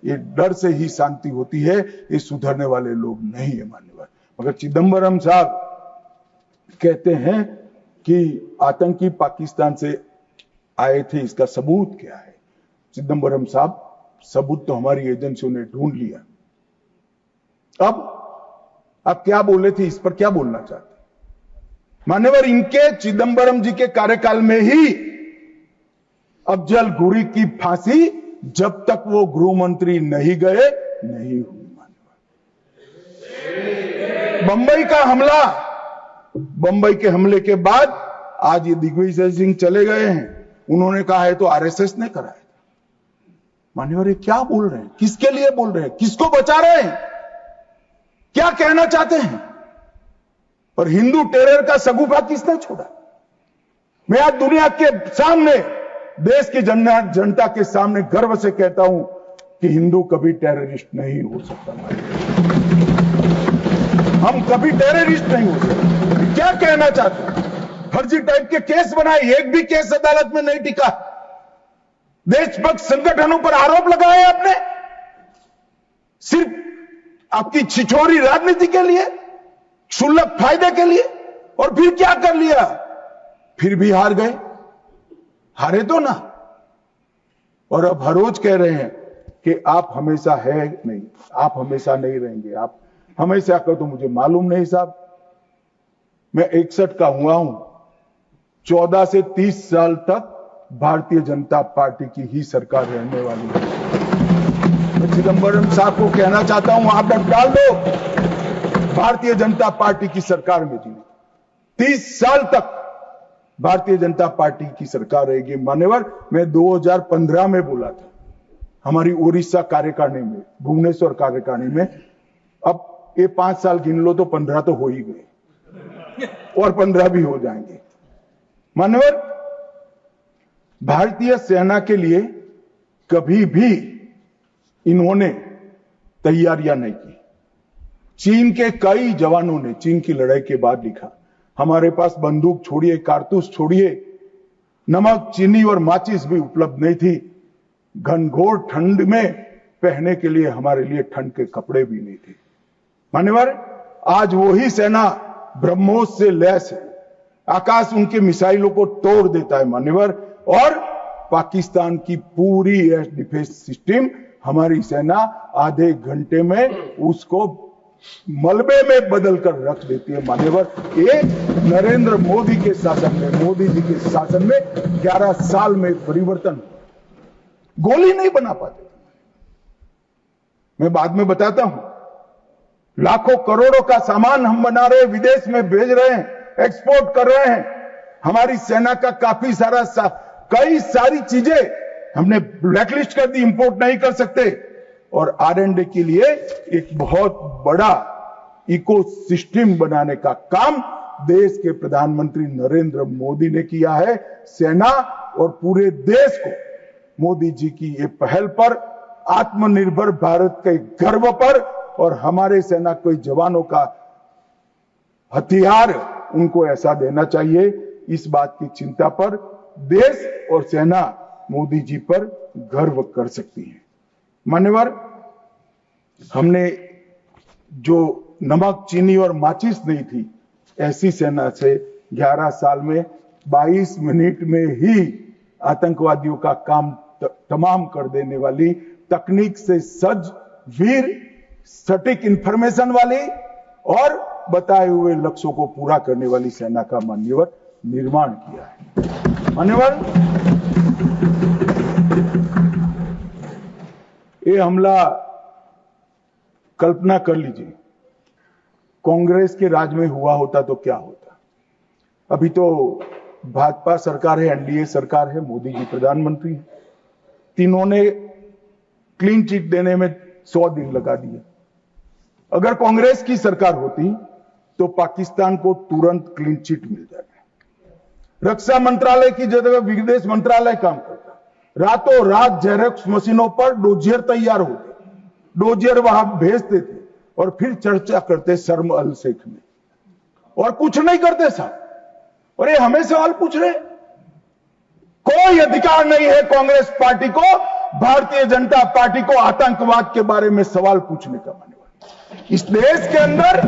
[SPEAKER 2] ये डर से ही शांति होती है, ये सुधरने वाले लोग नहीं है। मान्यवर, मगर चिदंबरम साहब कहते हैं कि आतंकी पाकिस्तान से आए थे, इसका सबूत क्या है? चिदंबरम साहब, सबूत तो हमारी एजेंसियों ने ढूंढ लिया। अब आप क्या बोले थे, इस पर क्या बोलना चाहते? मान्यवर, इनके चिदंबरम जी के कार्यकाल में ही अफजल गुरी की फांसी जब तक वो गृह मंत्री नहीं गए नहीं हुई। बंबई का हमला, बंबई के हमले के बाद आज ये दिग्विजय सिंह चले गए हैं, उन्होंने कहा है तो आरएसएस ने कराया था। मान्यवर, ये क्या बोल रहे हैं? किसके लिए बोल रहे हैं? किसको बचा रहे हैं? क्या कहना चाहते हैं? और हिंदू टेरर का सगुफा किसने छोड़ा? मैं आज दुनिया के सामने, देश की जनता के सामने गर्व से कहता हूं कि हिंदू कभी टेररिस्ट नहीं हो सकता। हम कभी टेररिस्ट नहीं हो सकते। क्या कहना चाहते हैं? फर्जी टाइप के केस बनाए, एक भी केस अदालत में नहीं टिका। देशभक्त संगठनों पर आरोप लगाए आपने, सिर्फ आपकी छिछोरी राजनीति के लिए, क्षुल्लक फायदे के लिए। और फिर क्या कर लिया? फिर भी हार गए। हारे तो ना। और अब हर रोज कह रहे हैं कि आप हमेशा है नहीं, आप हमेशा नहीं रहेंगे, आप हमेशा का तो मुझे मालूम नहीं साहब। मैं 61 का हुआ हूं, 14 से 30 साल तक भारतीय जनता पार्टी की ही सरकार रहने वाली है। मैं चिदंबरम साहब को कहना चाहता हूं, आप डट डाल दो, भारतीय जनता पार्टी की सरकार में जी 30 साल तक भारतीय जनता पार्टी की सरकार रहेगी। मान्यवर, मैं 2015 में बोला था, हमारी उड़ीसा कार्यकारिणी में, भुवनेश्वर कार्यकारिणी में। अब ये 5 साल गिन लो तो 15 तो हो ही गए, और 15 भी हो जाएंगे। मान्यवर, भारतीय सेना के लिए कभी भी इन्होंने तैयारियां नहीं की। चीन के कई जवानों ने चीन की लड़ाई के बाद लिखा, हमारे पास बंदूक छोड़िए, कारतूस छोड़िए, नमक, चीनी और माचिस भी उपलब्ध नहीं थी। घनघोर ठंड में पहनने के लिए हमारे लिए ठंड के कपड़े भी नहीं थे। मान्यवर, आज वही सेना ब्रह्मोस से लैस है, आकाश उनके मिसाइलों को तोड़ देता है मान्यवर। और पाकिस्तान की पूरी एयर डिफेंस सिस्टम हमारी सेना आधे घंटे में उसको मलबे में बदल कर रख देती है मान्यवर। ये नरेंद्र मोदी के शासन में, मोदी जी के शासन में 11 साल में परिवर्तन। गोली नहीं बना पाते, मैं बाद में बताता हूं। लाखों करोड़ों का सामान हम बना रहे हैं, विदेश में भेज रहे हैं, एक्सपोर्ट कर रहे हैं। हमारी सेना का काफी सारा कई सारी चीजें हमने ब्लैकलिस्ट कर दी, इंपोर्ट नहीं कर सकते। और R&D के लिए एक बहुत बड़ा इकोसिस्टम बनाने का काम देश के प्रधानमंत्री नरेंद्र मोदी ने किया है। सेना और पूरे देश को मोदी जी की ये पहल पर, आत्मनिर्भर भारत के गर्व पर, और हमारे सेना के जवानों का हथियार उनको ऐसा देना चाहिए, इस बात की चिंता पर देश और सेना मोदी जी पर गर्व कर सकती है। मान्यवर, हमने जो नमक, चीनी और माचिस नहीं थी, ऐसी सेना से 11 साल में 22 मिनट में ही आतंकवादियों का काम तमाम कर देने वाली, तकनीक से सज्ज, वीर, सटीक इंफॉर्मेशन वाली और बताए हुए लक्ष्यों को पूरा करने वाली सेना का मान्यवर निर्माण किया है। मान्यवर, ये हमला, कल्पना कर लीजिए, कांग्रेस के राज में हुआ होता तो क्या होता। अभी तो भाजपा सरकार है, एनडीए सरकार है, मोदी जी प्रधानमंत्री हैं। तीनों ने क्लीन चिट देने में 100 दिन लगा दिए। अगर कांग्रेस की सरकार होती तो पाकिस्तान को तुरंत क्लीन चिट मिल जाएगा। रक्षा मंत्रालय की जगह विदेश मंत्रालय काम करता। रातों रात जेरॉक्स मशीनों पर डोजियर तैयार होते, डोजियर वहां भेजते थे और फिर चर्चा करते शर्म अल शेख में, और कुछ नहीं करते साहब। और ये हमें सवाल पूछ रहे, कोई अधिकार नहीं है कांग्रेस पार्टी को, भारतीय जनता पार्टी को आतंकवाद के बारे में सवाल पूछने का। मान्यवर, इस देश के अंदर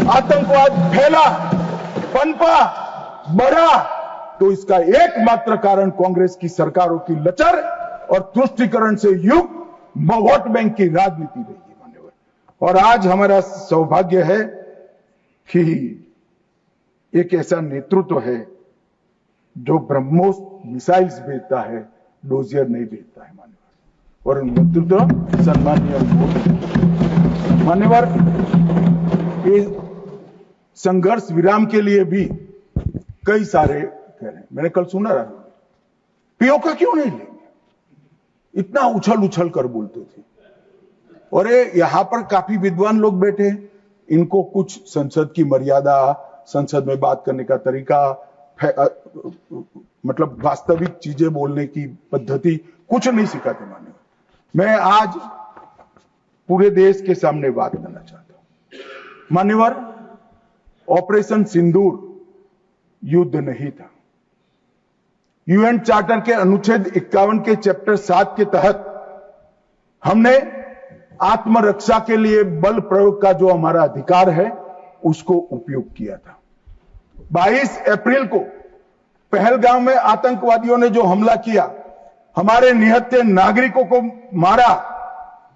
[SPEAKER 2] आतंकवाद फैला, पनपा, बढ़ा, तो इसका एकमात्र कारण कांग्रेस की सरकारों की लचर और तुष्टीकरण से युक्त वोट बैंक की राजनीति रही है मान्यवर। और आज हमारा सौभाग्य है कि एक ऐसा नेतृत्व है जो ब्रह्मोस मिसाइल्स भेजता है, डोजियर नहीं भेजता है मान्यवर। और नेतृत्व सम्मानीय मान्यवर, ये संघर्ष विराम के लिए भी कई सारे कह रहे हैं। मैंने कल सुना रहा, पीओके क्यों नहीं लेंगे, इतना उछल उछल कर बोलते थे। और यहां पर काफी विद्वान लोग बैठे हैं, इनको कुछ संसद की मर्यादा, संसद में बात करने का तरीका, मतलब वास्तविक चीजें बोलने की पद्धति कुछ नहीं सिखाते मान्यवर। मैं आज पूरे देश के सामने बात करना चाहता हूं मान्यवर। ऑपरेशन सिंदूर युद्ध नहीं था। यूएन चार्टर के अनुच्छेद 51 के चैप्टर 7 के तहत हमने आत्मरक्षा के लिए बल प्रयोग का जो हमारा अधिकार है उसको उपयोग किया था। 22 अप्रैल को पहलगाम में आतंकवादियों ने जो हमला किया, हमारे निहत्थे नागरिकों को मारा,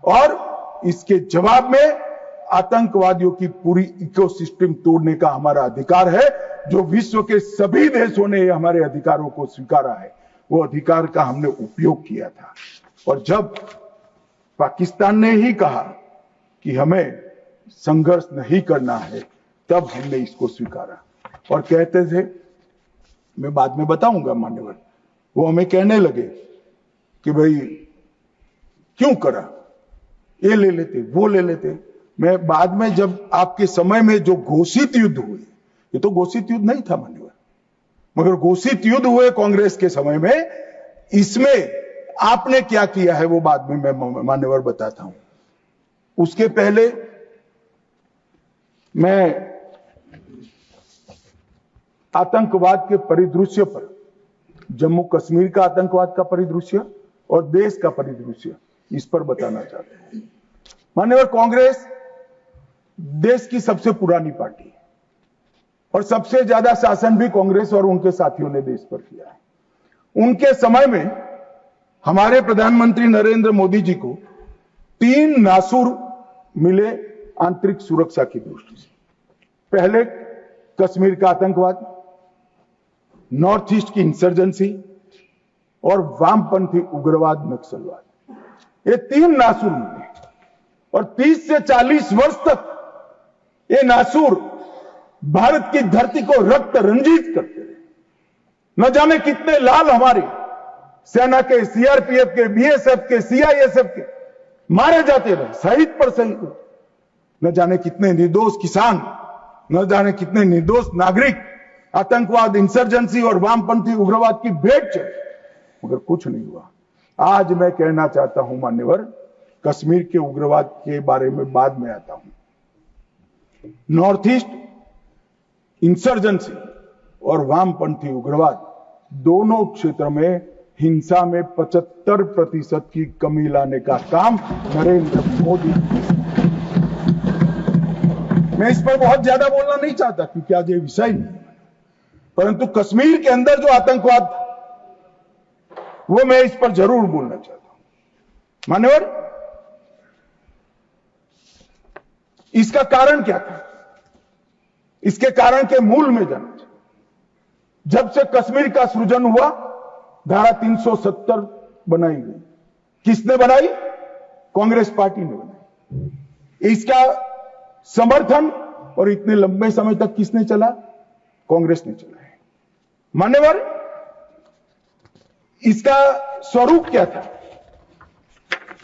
[SPEAKER 2] और इसके जवाब में आतंकवादियों की पूरी इकोसिस्टम तोड़ने का हमारा अधिकार है, जो विश्व के सभी देशों ने हमारे अधिकारों को स्वीकारा है। वो अधिकार का हमने उपयोग किया था। और जब पाकिस्तान ने ही कहा कि हमें संघर्ष नहीं करना है, तब हमने इसको स्वीकारा। और कहते थे, मैं बाद में बताऊंगा मान्यवर, वो हमें कहने लगे कि भाई क्यों करा, ये ले लेते, वो ले लेते। मैं बाद में जब आपके समय में जो घोषित युद्ध हुए, ये तो घोषित युद्ध नहीं था मान्यवर, मगर घोषित युद्ध हुए कांग्रेस के समय में, इसमें आपने क्या किया है वो बाद में मैं मान्यवर बताता हूं। उसके पहले मैं आतंकवाद के परिदृश्य पर, जम्मू कश्मीर का आतंकवाद का परिदृश्य और देश का परिदृश्य, इस पर बताना चाहते हैं मान्यवर। कांग्रेस देश की सबसे पुरानी पार्टी है और सबसे ज्यादा शासन भी कांग्रेस और उनके साथियों ने देश पर किया है। उनके समय में हमारे प्रधानमंत्री नरेंद्र मोदी जी को 3 नासूर मिले आंतरिक सुरक्षा की दृष्टि से। पहले कश्मीर का आतंकवाद, नॉर्थ ईस्ट की इंसर्जेंसी और वामपंथी उग्रवाद, नक्सलवाद, ये 3 नासूर मिले। और 30 से 40 वर्ष तक ये नासूर भारत की धरती को रक्त रंजित करते रहे। न जाने कितने लाल हमारे सेना के, सीआरपीएफ के, बीएसएफ के, सीआईएसएफ के मारे जाते रहे, शहीद पर शहीद। न जाने कितने निर्दोष किसान, न जाने कितने निर्दोष नागरिक आतंकवाद, इंसर्जेंसी और वामपंथी उग्रवाद की भेंट चढ़े, मगर कुछ नहीं हुआ। आज मैं कहना चाहता हूं मान्यवर, कश्मीर के उग्रवाद के बारे में बाद में आता हूं। नॉर्थ ईस्ट इंसर्जेंसी और वामपंथी उग्रवाद दोनों क्षेत्र में हिंसा में 75% की कमी लाने का काम नरेंद्र मोदी। मैं इस पर बहुत ज्यादा बोलना नहीं चाहता क्योंकि आज ये विषय नहीं, परंतु कश्मीर के अंदर जो आतंकवाद था वो मैं इस पर जरूर बोलना चाहता हूं मान्यवर। इसका कारण क्या था, इसके कारण के मूल में जाना चाहिए। जब से कश्मीर का सृजन हुआ, धारा 370 बनाई गई। किसने बनाई? कांग्रेस पार्टी ने बनाई। इसका समर्थन और इतने लंबे समय तक किसने चला? कांग्रेस ने चला है मान्यवर। इसका स्वरूप क्या था?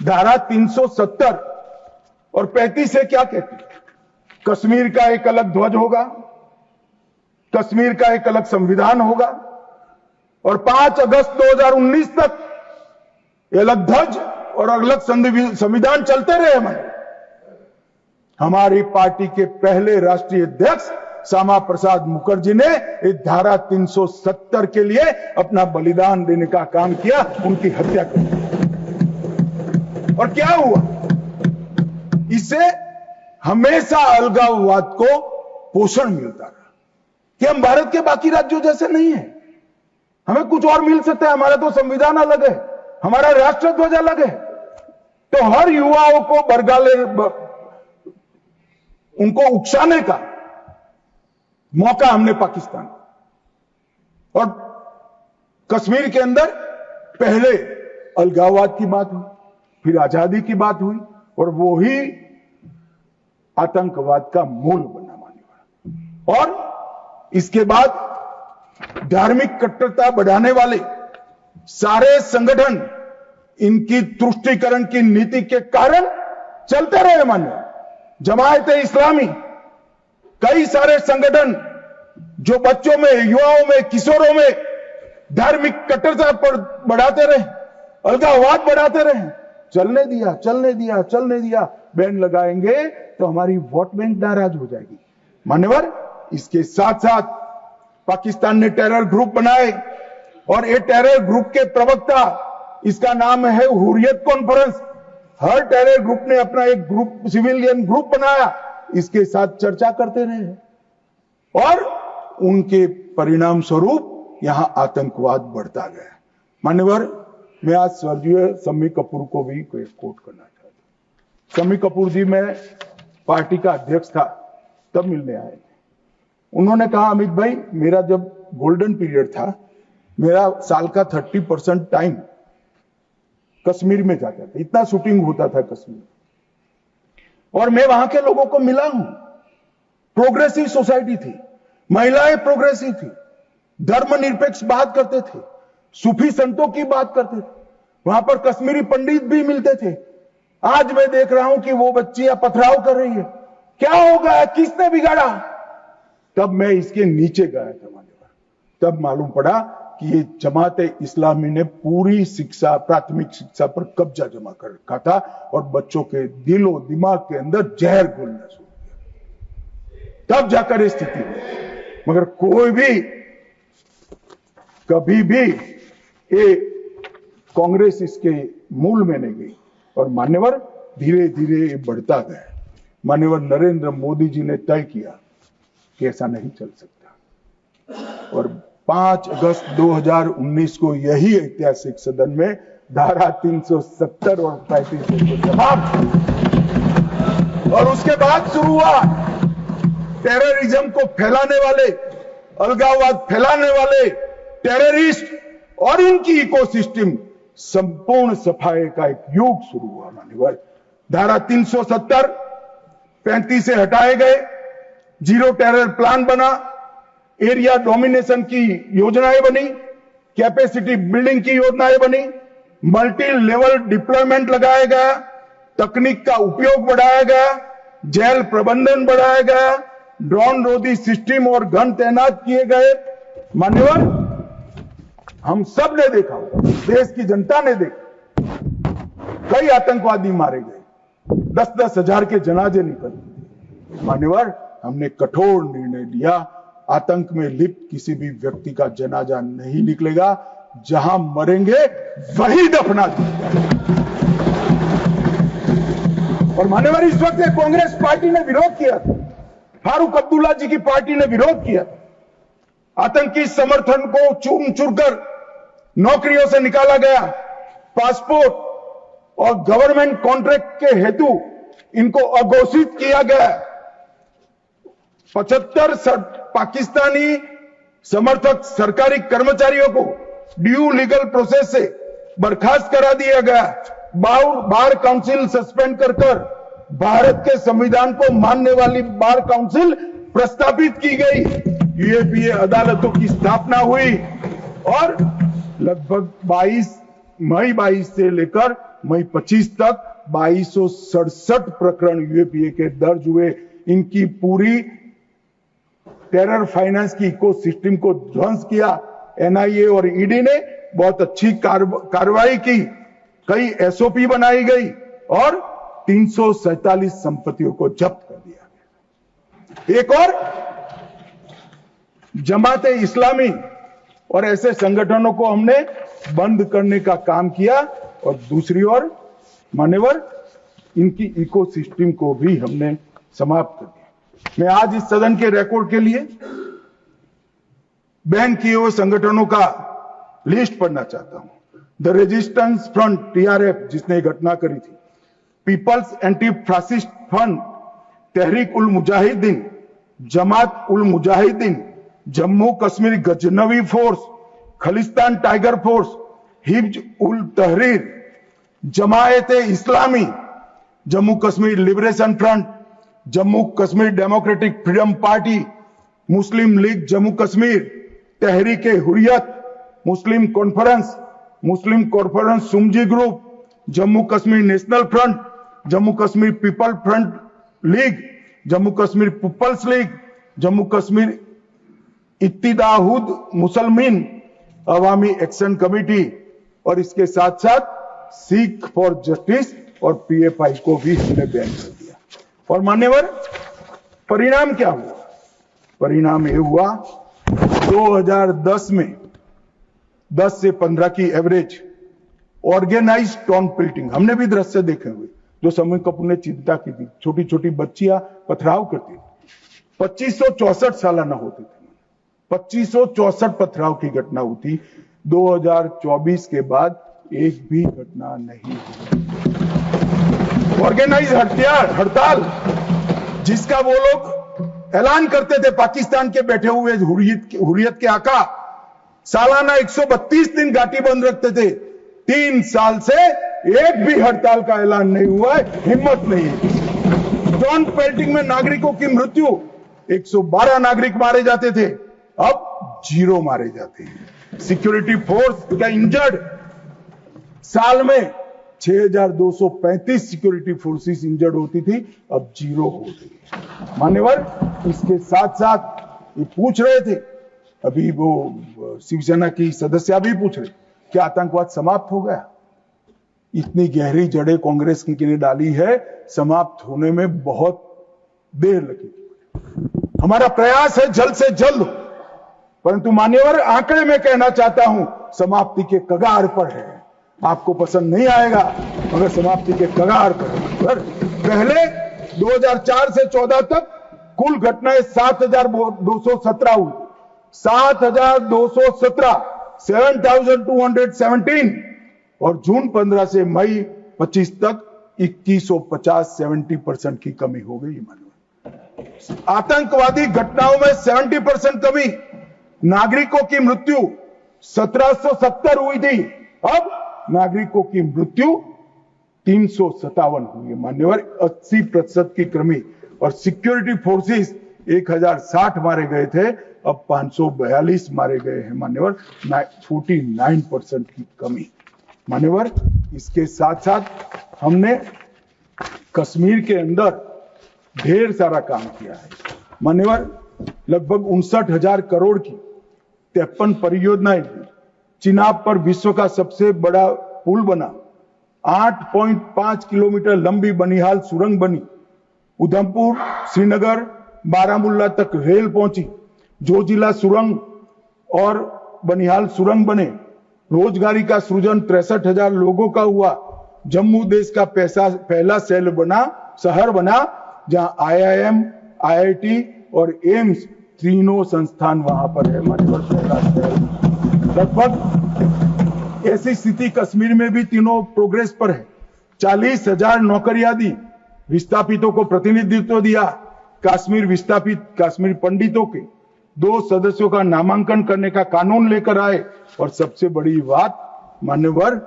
[SPEAKER 2] धारा 370 और 35 से क्या कहती? कश्मीर का एक अलग ध्वज होगा, कश्मीर का एक अलग संविधान होगा, और 5 अगस्त 2019 तक ये अलग ध्वज और अलग संविधान चलते रहे। हमारी पार्टी के पहले राष्ट्रीय अध्यक्ष श्यामा प्रसाद मुखर्जी ने इस धारा 370 के लिए अपना बलिदान देने का काम किया, उनकी हत्या कर दी। और क्या हुआ? इससे हमेशा अलगाववाद को पोषण मिलता रहा कि हम भारत के बाकी राज्यों जैसे नहीं है, हमें कुछ और मिल सकता है, हमारा तो संविधान अलग है, हमारा राष्ट्रध्वज अलग है। तो हर युवाओं को बरगाले, उनको उकसाने का मौका हमने पाकिस्तान, और कश्मीर के अंदर पहले अलगाववाद की बात हुई, फिर आजादी की बात हुई, और वो ही आतंकवाद का मूल बना माने वाला। और इसके बाद धार्मिक कट्टरता बढ़ाने वाले सारे संगठन इनकी तुष्टीकरण की नीति के कारण चलते रहे। माने जमायत इस्लामी, कई सारे संगठन जो बच्चों में, युवाओं में, किशोरों में धार्मिक कट्टरता पर बढ़ाते रहे, अलगाववाद बढ़ाते रहे, चलने दिया, चलने दिया, चलने दिया। बैन लगाएंगे तो हमारी वोट बैंक नाराज हो जाएगी। मान्यवर, इसके साथ साथ पाकिस्तान ने टेरर ग्रुप बनाए, और ये टेरर ग्रुप के प्रवक्ता, इसका नाम है हुर्रियत कॉन्फ्रेंस। हर टेरर ग्रुप ने अपना एक ग्रुप, सिविलियन ग्रुप बनाया, इसके साथ चर्चा करते रहे, और उनके परिणाम स्वरूप यहां आतंकवाद बढ़ता गया। मान्यवर, मैं आज स्वर्गीय शम्मी कपूर को भी कोट करना चाहता हूं। शम्मी कपूर जी, मैं पार्टी का अध्यक्ष था तब मिलने आए थे। उन्होंने कहा, अमित भाई, मेरा जब गोल्डन पीरियड था, मेरा साल का 30% टाइम कश्मीर में जाता था, इतना शूटिंग होता था कश्मीर, और मैं वहां के लोगों को मिला हूं। प्रोग्रेसिव सोसाइटी थी, महिलाएं प्रोग्रेसिव थी, धर्मनिरपेक्ष बात करते थे, सूफी संतों की बात करते थे, वहां पर कश्मीरी पंडित भी मिलते थे। आज मैं देख रहा हूं कि वो बच्चियां पथराव कर रही है। क्या हो गया, किसने बिगाड़ा? तब मैं इसके नीचे गया था मान्यवर, तब मालूम पड़ा कि ये जमात इस्लामी ने पूरी शिक्षा, प्राथमिक शिक्षा पर कब्जा जमा कर रखा था, और बच्चों के दिलो दिमाग के अंदर जहर घोलना शुरू किया, तब जाकर ये स्थिति हुई। मगर कोई भी कभी भी ये कांग्रेस इसके मूल में नहीं गई, और मान्यवर धीरे धीरे ये बढ़ता गया। मान्यवर नरेंद्र मोदी जी ने तय किया कि ऐसा नहीं चल सकता, और 5 अगस्त 2019 को यही ऐतिहासिक सदन में धारा 370 और 35 को समाप्त, और उसके बाद शुरू हुआ टेररिज्म को फैलाने वाले, अलगाववाद फैलाने वाले टेररिस्ट और इनकी इकोसिस्टम संपूर्ण सफाई का एक युग शुरू हुआ। मान्यवर, धारा 370 35 से हटाए गए, जीरो टेरर प्लान बना, एरिया डोमिनेशन की योजनाएं बनी, कैपेसिटी बिल्डिंग की योजनाएं बनी, मल्टी लेवल डिप्लॉयमेंट लगाया गया, तकनीक का उपयोग बढ़ाया गया, जेल प्रबंधन बढ़ाया गया, ड्रोन रोधी सिस्टम और गन तैनात किए गए। मान्यवर, हम सब ने देखा, देश की जनता ने देखा, कई आतंकवादी मारे गए, 10-10 हजार के जनाजे निकले। मान्यवर, हमने कठोर निर्णय लिया, आतंक में लिप्त किसी भी व्यक्ति का जनाजा नहीं निकलेगा, जहां मरेंगे वही दफना दिया। और मान्यवर, इस वक्त कांग्रेस पार्टी ने विरोध किया था, फारूक अब्दुल्ला जी की पार्टी ने विरोध किया, आतंकी समर्थन को चूर चूर कर नौकरियों से निकाला गया, पासपोर्ट और गवर्नमेंट कॉन्ट्रैक्ट के हेतु इनको अघोषित किया गया। 75 पाकिस्तानी समर्थक सरकारी कर्मचारियों को ड्यू लीगल प्रोसेस से बर्खास्त करा दिया गया। बार काउंसिल सस्पेंड कर भारत के संविधान को मानने वाली बार काउंसिल प्रस्तावित की गई। यूएपीए अदालतों की स्थापना हुई, और लगभग मई 22 से लेकर मई 25 तक 2267 प्रकरण यूएपीए के दर्ज हुए। इनकी पूरी टेरर फाइनेंस की इकोसिस्टम को ध्वंस किया। एनआईए और ईडी ने बहुत अच्छी कार्रवाई की, कई एसओपी बनाई गई, और 347 संपत्तियों को जब्त कर दिया गया। एक और जमात इस्लामी और ऐसे संगठनों को हमने बंद करने का काम किया, और दूसरी ओर मान्यवर इनकी इकोसिस्टम को भी हमने समाप्त कर दिया। मैं आज इस सदन के रिकॉर्ड के लिए बैन किए हुए संगठनों का लिस्ट पढ़ना चाहता हूं। द रेजिस्टेंस फ्रंट TRF जिसने घटना करी थी, people's anti fascist front, Tehreek ul Mujahideen, Jamaat ul Mujahideen, Jammu Kashmir Ghaznavi force, Khalistan tiger force, हिब्ज ul Tahrir, Jamaat Islami, Jammu Kashmir liberation front, Jammu Kashmir democratic freedom party, Muslim league Jammu Kashmir, Tehreek Hurriyat, Muslim conference Sumji group, Jammu Kashmir national front, Jammu Kashmir people front league, Jammu Kashmir people's league, Jammu Kashmir Ittehad Musalman Awami action committee, और इसके साथ साथ सिख फॉर जस्टिस और PFI को भी हमने बैन कर दिया। और मान्यवर, परिणाम क्या हुआ? परिणाम ये हुआ 2010 में 10 से 15 की एवरेज ऑर्गेनाइज टाउन प्लिटिंग, हमने भी दृश्य देखे हुए जो समय कपूर ने चिंता की थी। छोटी छोटी बच्चियां पथराव करती थी, 2564 सालाना होते थे, 2564 पथराव की घटना हुई। 2024 के बाद एक भी घटना नहीं हुई। ऑर्गेनाइज हड़ताल जिसका वो लोग ऐलान करते थे, पाकिस्तान के बैठे हुए हुर्रियत के आका सालाना 132 दिन घाटी बंद रखते थे। 3 साल से एक भी हड़ताल का ऐलान नहीं हुआ है, हिम्मत नहीं है। टाउन पेल्टिंग में नागरिकों की मृत्यु, 112 नागरिक मारे जाते थे, अब 0 मारे जाते हैं। सिक्योरिटी फोर्स का इंजर्ड, साल में 6235 सिक्योरिटी फोर्सेस इंजर्ड होती थी, अब 0 हो गई। मान्यवर, इसके साथ साथ ये पूछ रहे थे, अभी वो शिवसेना की सदस्य भी पूछ रहे, क्या आतंकवाद समाप्त हो गया? इतनी गहरी जड़ें कांग्रेस ने डाली है, समाप्त होने में बहुत देर लगेगी। हमारा प्रयास है जल्द से जल्द, परंतु मान्यवर, आंकड़े में कहना चाहता हूं समाप्ति के कगार पर है। आपको पसंद नहीं आएगा मगर समाप्ति के कगार पर। पहले 2004 से 14 तक कुल घटनाएं 7217 हुई, 7217, 7217, और जून 15 से मई 25 तक 2150, 70% की कमी हो गई। आतंकवादी घटनाओं में 70% कमी, नागरिकों की मृत्यु 1770 हुई थी, अब नागरिकों की मृत्यु 357 हुई है। मान्यवर, 80% की कमी। और सिक्योरिटी फोर्सेस 1060 मारे गए थे, अब 542 मारे गए हैं। मान्यवर, 49% की कमी। मान्यवर, इसके साथ साथ हमने कश्मीर के अंदर ढेर सारा काम किया है। मान्यवर, लगभग 59,000 करोड़ की 53 परियोजनाएं थी। चिनाब पर विश्व का सबसे बड़ा पुल बना, 8.5 किलोमीटर लंबी बनिहाल सुरंग बनी, उधमपुर, श्रीनगर, बारामुल्ला तक रेल पहुंची, जोजिला सुरंग और बनिहाल सुरंग बने, रोजगारी का सृजन 63,000 लोगों का हुआ। जम्मू देश का पहला शहर बना जहां IIM, IIT और एम्स तीनों संस्थान वहां पर है। मान्यवर, पहला शहर। लगभग ऐसी स्थिति कश्मीर में भी तीनों प्रोग्रेस पर है। 40,000 नौकरियां दी, विस्थापितों को प्रतिनिधित्व दिया। कश्मीर विस्थापित कश्मीर पंडितों के 2 सदस्यों का नामांकन करने का कानून लेकर आए। और सबसे बड़ी बात मान्यवर,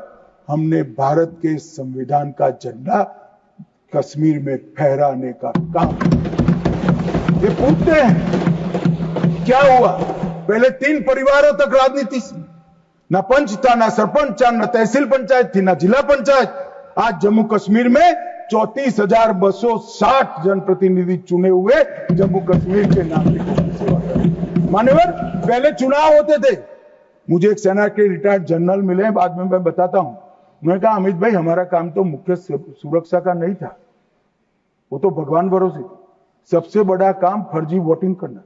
[SPEAKER 2] हमने भारत के संविधान का झंडा कश्मीर में फहराने का काम। ये पूछते हैं क्या हुआ? पहले 3 परिवारों तक राजनीति, ना पंच था, ना सरपंच था, ना तहसील पंचायत थी, ना जिला पंचायत। आज जम्मू कश्मीर में 34,260 जनप्रतिनिधि चुने हुए जम्मू कश्मीर के नागरिकों की सेवा करें। मान्यवर, पहले चुनाव होते थे। मुझे एक सेना के रिटायर्ड जनरल मिले, बाद में मैं बताता हूं। उन्होंने कहा, अमित भाई, हमारा काम तो मुख्य सुरक्षा का नहीं था, वो तो भगवान भरोसे थी। सबसे बड़ा काम फर्जी वोटिंग करना।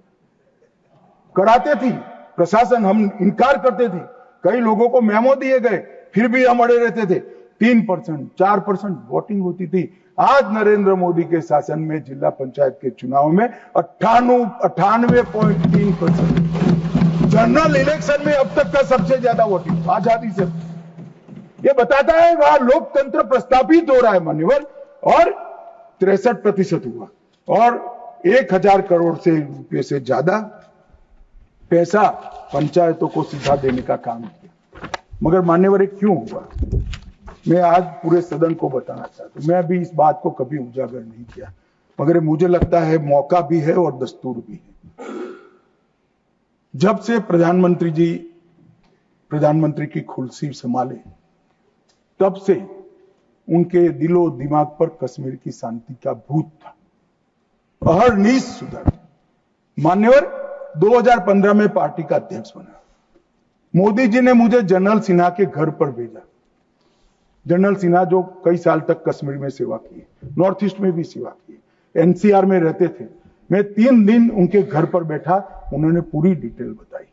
[SPEAKER 2] कराते थी प्रशासन, हम इनकार करते थे। कई लोगों को मेमो दिए गए, फिर भी हम अड़े रहते थे। 3%, 4% वोटिंग होती थी। आज नरेंद्र मोदी के शासन में जिला पंचायत के चुनाव में 98.3%। जनरल इलेक्शन में अब तक का सबसे ज्यादा वोटिंग आजादी से। ये बताता है वहां लोकतंत्र प्रस्थापित हो रहा है मान्यवर। और 63% हुआ और 1000 करोड़ से रुपए से ज्यादा पैसा पंचायतों को सीधा देने का काम किया। मगर मान्यवर ये क्यों हुआ, मैं आज पूरे सदन को बताना चाहता हूं। मैं अभी इस बात को कभी उजागर नहीं किया, मगर मुझे लगता है मौका भी है और दस्तूर भी है। जब से प्रधानमंत्री जी प्रधानमंत्री की कुर्सी संभाले तब से उनके दिलो दिमाग पर कश्मीर की शांति का भूत था। अहरनीश सुधर। मान्यवर 2015 में पार्टी का अध्यक्ष बना। मोदी जी ने मुझे जनरल सिन्हा के घर पर भेजा। जनरल सिन्हा जो कई साल तक कश्मीर में सेवा की, नॉर्थ ईस्ट में भी सेवा की, एनसीआर में रहते थे। मैं 3 दिन उनके घर पर बैठा, उन्होंने पूरी डिटेल बताई।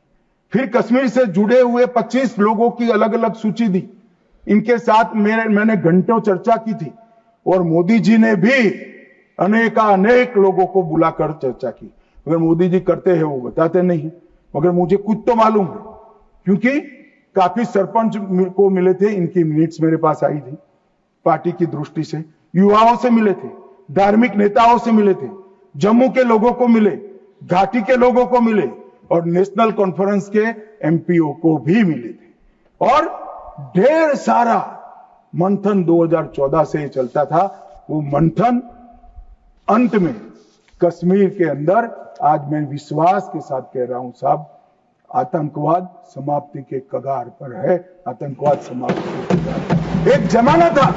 [SPEAKER 2] फिर कश्मीर से जुड़े हुए 25 लोगों की अलग अलग सूची दी। इनके साथ मैंने घंटों चर्चा की थी और मोदी जी ने भी अनेक लोगों को बुलाकर चर्चा की। मगर मोदी जी करते हैं वो बताते नहीं, मगर मुझे कुछ तो मालूम है क्योंकि काफी सरपंच को मिले थे। इनकी मिनट्स मेरे पास आई थी। पार्टी की दृष्टि से युवाओं से मिले थे, धार्मिक नेताओं से मिले थे, जम्मू के लोगों को मिले, घाटी के लोगों को मिले और नेशनल कॉन्फ्रेंस के एमपीओ को भी मिले थे। और ढेर सारा मंथन 2014 से चलता था। वो मंथन अंत में कश्मीर के अंदर आज मैं विश्वास के साथ कह रहा हूं साहब, आतंकवाद समाप्ति के कगार पर है। आतंकवाद समाप्ति के कगार पर। एक जमाना था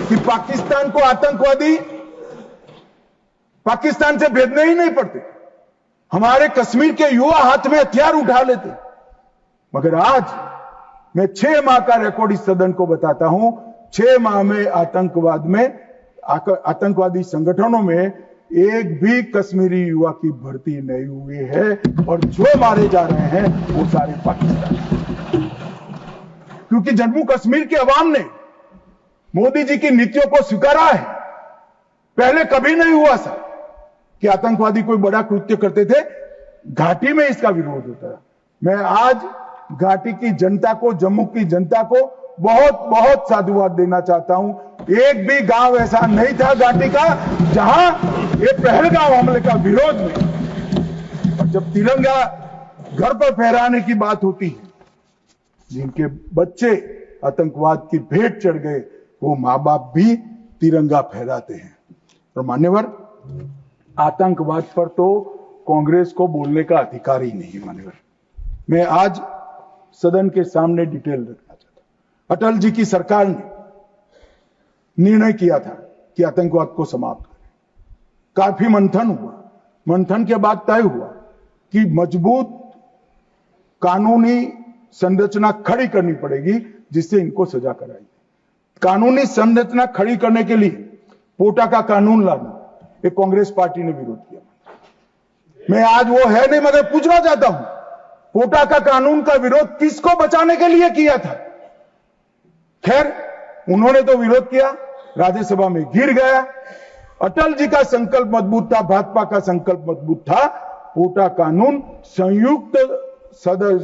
[SPEAKER 2] कि पाकिस्तान को आतंकवादी पाकिस्तान से भेजने ही नहीं पड़ते, हमारे कश्मीर के युवा हाथ में हथियार उठा लेते। मगर आज मैं 6 माह का रिकॉर्ड इस सदन को बताता हूं। 6 माह में आतंकवादी संगठनों में एक भी कश्मीरी युवा की भर्ती नहीं हुई है और जो मारे जा रहे हैं वो सारे पाकिस्तान। क्योंकि जम्मू कश्मीर के अवाम ने मोदी जी की नीतियों को स्वीकारा है। पहले कभी नहीं हुआ सर कि आतंकवादी कोई बड़ा कृत्य करते थे, घाटी में इसका विरोध होता है। मैं आज घाटी की जनता को, जम्मू की जनता को बहुत बहुत साधुवाद देना चाहता हूं। एक भी गांव ऐसा नहीं था घाटी का जहां ये पहलगाम हमले का विरोध में। और जब तिरंगा घर पर फहराने की बात होती है, जिनके बच्चे आतंकवाद की भेंट चढ़ गए, वो मां बाप भी तिरंगा फहराते हैं। और मान्यवर, आतंकवाद पर तो कांग्रेस को बोलने का अधिकार ही नहीं। मान्यवर, मैं आज सदन के सामने डिटेल रखना चाहता हूं। अटल जी की सरकार ने निर्णय किया था कि आतंकवाद को समाप्त करें। काफी मंथन हुआ। मंथन के बाद तय हुआ कि मजबूत कानूनी संरचना खड़ी करनी पड़ेगी जिससे इनको सजा कराई। कानूनी संरचना खड़ी करने के लिए पोटा का कानून लाना, एक कांग्रेस पार्टी ने विरोध किया। मैं आज वो है नहीं, मगर पूछना चाहता हूं, पोटा का कानून का विरोध किसको बचाने के लिए किया था? खैर, उन्होंने तो विरोध किया, राज्यसभा में गिर गया। अटल जी का संकल्प मजबूत था, भाजपा का संकल्प मजबूत था। पोटा कानून संयुक्त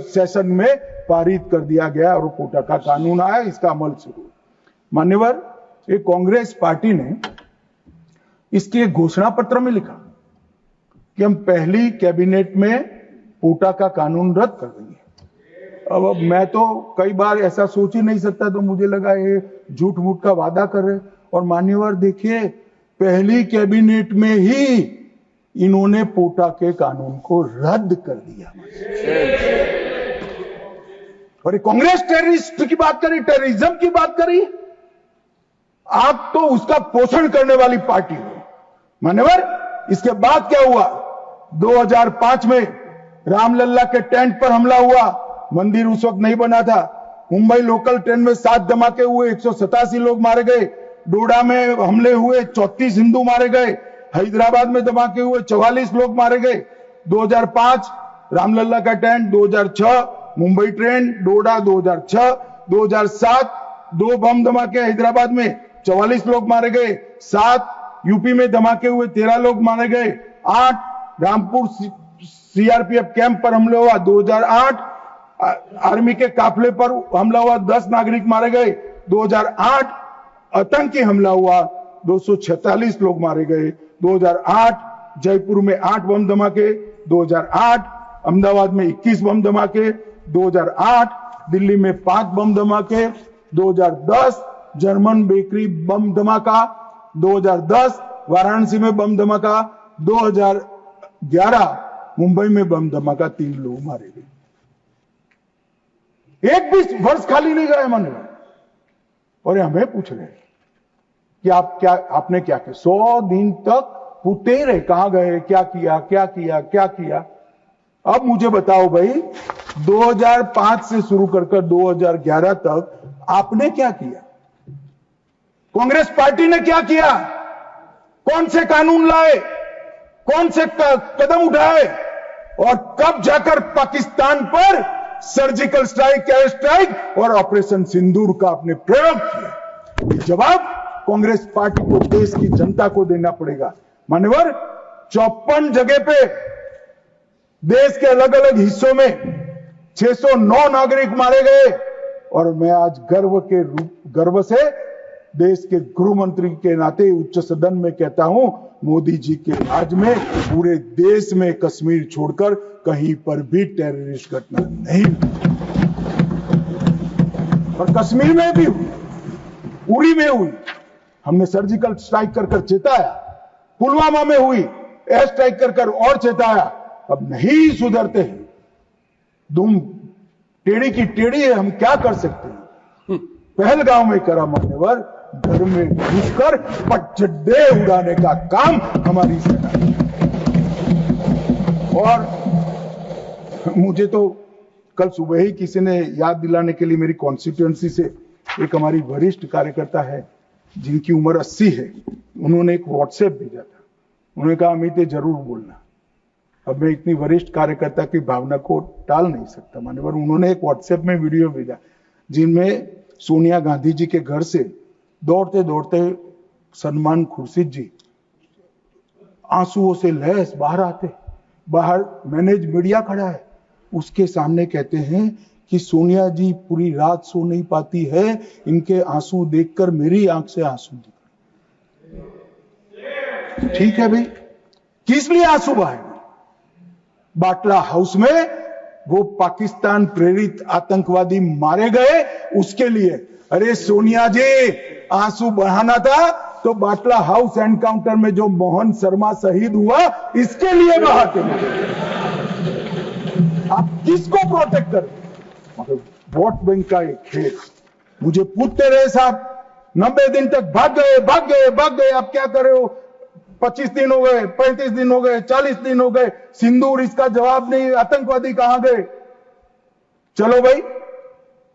[SPEAKER 2] सेशन में पारित कर दिया गया और पोटा का कानून आया, इसका अमल शुरू। मान्यवर, एक कांग्रेस पार्टी ने इसके एक घोषणा पत्र में लिखा कि हम पहली कैबिनेट में पोटा का कानून रद्द कर देंगे। अब मैं तो कई बार ऐसा सोच ही नहीं सकता, तो मुझे लगा ये झूठ मूठ का वादा कर रहे। और मान्यवर देखिए, पहली कैबिनेट में ही इन्होंने पोटा के कानून को रद्द कर दिया। और ये कांग्रेस टेररिस्ट की बात करी, टेररिज्म की बात करी। आप तो उसका पोषण करने वाली पार्टी हो। मान्यवर, इसके बाद क्या हुआ? 2005 में रामलल्ला के टेंट पर हमला हुआ। मंदिर उस वक्त नहीं बना था। मुंबई लोकल ट्रेन में 7 धमाके हुए, 187 लोग मारे गए। डोडा में हमले हुए, 34 हिंदू मारे गए। हैदराबाद में धमाके हुए, 44 लोग मारे गए। 2005 रामलल्ला का टेंट, 2006 मुंबई ट्रेन, डोडा 2006, 2007 2 बम धमाके हैदराबाद में 44 लोग मारे गए, 7 यूपी में धमाके हुए 13 लोग मारे गए, 8 रामपुर सीआरपीएफ कैंप पर हमला हुआ 2008, आर्मी के काफिले पर हमला हुआ 10 नागरिक मारे गए 2008, आतंकी हमला हुआ 246 लोग मारे गए 2008, जयपुर में 8 बम धमाके 2008, अहमदाबाद में 21 बम धमाके 2008, दिल्ली में 5 बम धमाके 2010, जर्मन बेकरी बम धमाका 2010, वाराणसी में बम धमाका 2011, मुंबई में बम धमाका 3 लोग मारे गए। एक भी वर्ष खाली नहीं गए मन में, और हमें पूछ रहे हैं कि आपने क्या किया। 100 दिन तक पूछते ही रहे कहां गए, क्या किया क्या किया क्या किया। अब मुझे बताओ भाई, 2005 से शुरू कर 2011 तक आपने क्या किया? कांग्रेस पार्टी ने क्या किया? कौन से कानून लाए, कौन से कदम उठाए, और कब जाकर पाकिस्तान पर सर्जिकल स्ट्राइक, एयर स्ट्राइक और ऑपरेशन सिंदूर का आपने प्रयोग किया? ये जवाब कांग्रेस पार्टी को, देश की जनता को देना पड़ेगा। मान्यवर, 54 जगह पे देश के अलग अलग हिस्सों में 609 नागरिक मारे गए, और मैं आज गर्व से देश के गृह मंत्री के नाते उच्च सदन में कहता हूं, मोदी जी के राज में पूरे देश में कश्मीर छोड़कर कहीं पर भी टेररिस्ट घटना नहीं हुई। और कश्मीर में भी हुई, उरी में हुई, हमने सर्जिकल स्ट्राइक कर चेताया, पुलवामा में हुई, एयर स्ट्राइक कर और चेताया। अब नहीं सुधरते हैं, दुम टेढ़ी की टेढ़ी है, हम क्या कर सकते हैं? पहलगांव में करा मान्यवर, घर में घुसकर पटचड्डे उड़ाने का काम हमारी सेना ने। और मुझे तो कल सुबह ही किसी ने याद दिलाने के लिए, मेरी कॉन्स्टिट्यूएंसी से एक हमारी वरिष्ठ कार्यकर्ता है जिनकी उम्र 80 है, उन्होंने एक व्हाट्सएप भेजा था। उन्होंने कहा अमित जरूर बोलना। अब मैं इतनी वरिष्ठ कार्यकर्ता की भावना को टाल नहीं सकता मान्यवर। उन्होंने एक व्हाट्सएप में वीडियो भेजा जिनमें सोनिया गांधी जी के घर से दौड़ते दौड़ते सलमान खुर्शीद जी आंसुओं से लहस बाहर आते, बाहर मैनेज मीडिया खड़ा है, उसके सामने कहते हैं कि सोनिया जी पूरी रात सो नहीं पाती है, इनके आंसू देखकर मेरी आंख से आंसू निकले। ठीक है भाई, किस लिए आंसू बहाए? बाटला हाउस में वो पाकिस्तान प्रेरित आतंकवादी मारे गए, उसके लिए। अरे सोनिया जी, आंसू बहाना था तो बाटला हाउस एनकाउंटर में जो मोहन शर्मा शहीद हुआ, इसके लिए बहाते हैं। आप किसको प्रोटेक्ट कर? वोट बैंक का एक खेल। मुझे पूछते रहे साहब, 90 दिन तक भाग गए, आप क्या कर रहे हो? 25 दिन हो गए, 35 दिन हो गए, 40 दिन हो गए, सिंदूर इसका जवाब नहीं, आतंकवादी कहां गए? चलो भाई,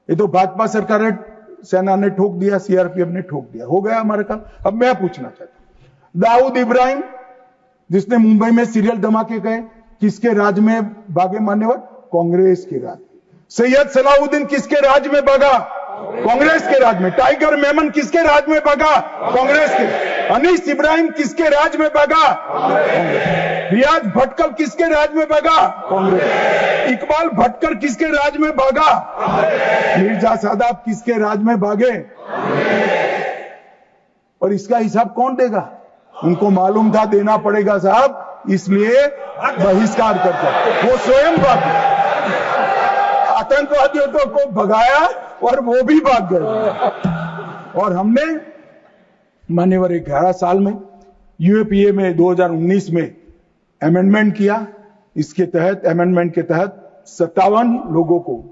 [SPEAKER 2] ये तो भाजपा सरकार सेना ने ठोक दिया, सीआरपीएफ ने ठोक दिया, हो गया हमारा काम। अब मैं पूछना चाहता हूं, दाऊद इब्राहिम जिसने मुंबई में सीरियल धमाके गए, किसके राज में भागे मान्यवर? कांग्रेस के राज में। सैयद सलाउद्दीन किसके राज में भागा? कांग्रेस के राज में। टाइगर मेमन किसके राज में भागा? कांग्रेस के। अनीस इब्राहिम किसके राज में भागा? रियाज भटकल किसके राज में भागा? कांग्रेस। इकबाल भटकर किसके राज में भागा? मिर्जा सादाब किसके राज में भागे? और इसका हिसाब कौन देगा? उनको मालूम था देना पड़ेगा साहब, इसलिए बहिष्कार करते। वो स्वयं भागे, आतंकवादियों को भगाया और वो भी भाग गए। और हमने मान्यवर 11 साल में यूएपीए में 2019 में अमेंडमेंट किया। इसके तहत, अमेंडमेंट के तहत 57 लोगों को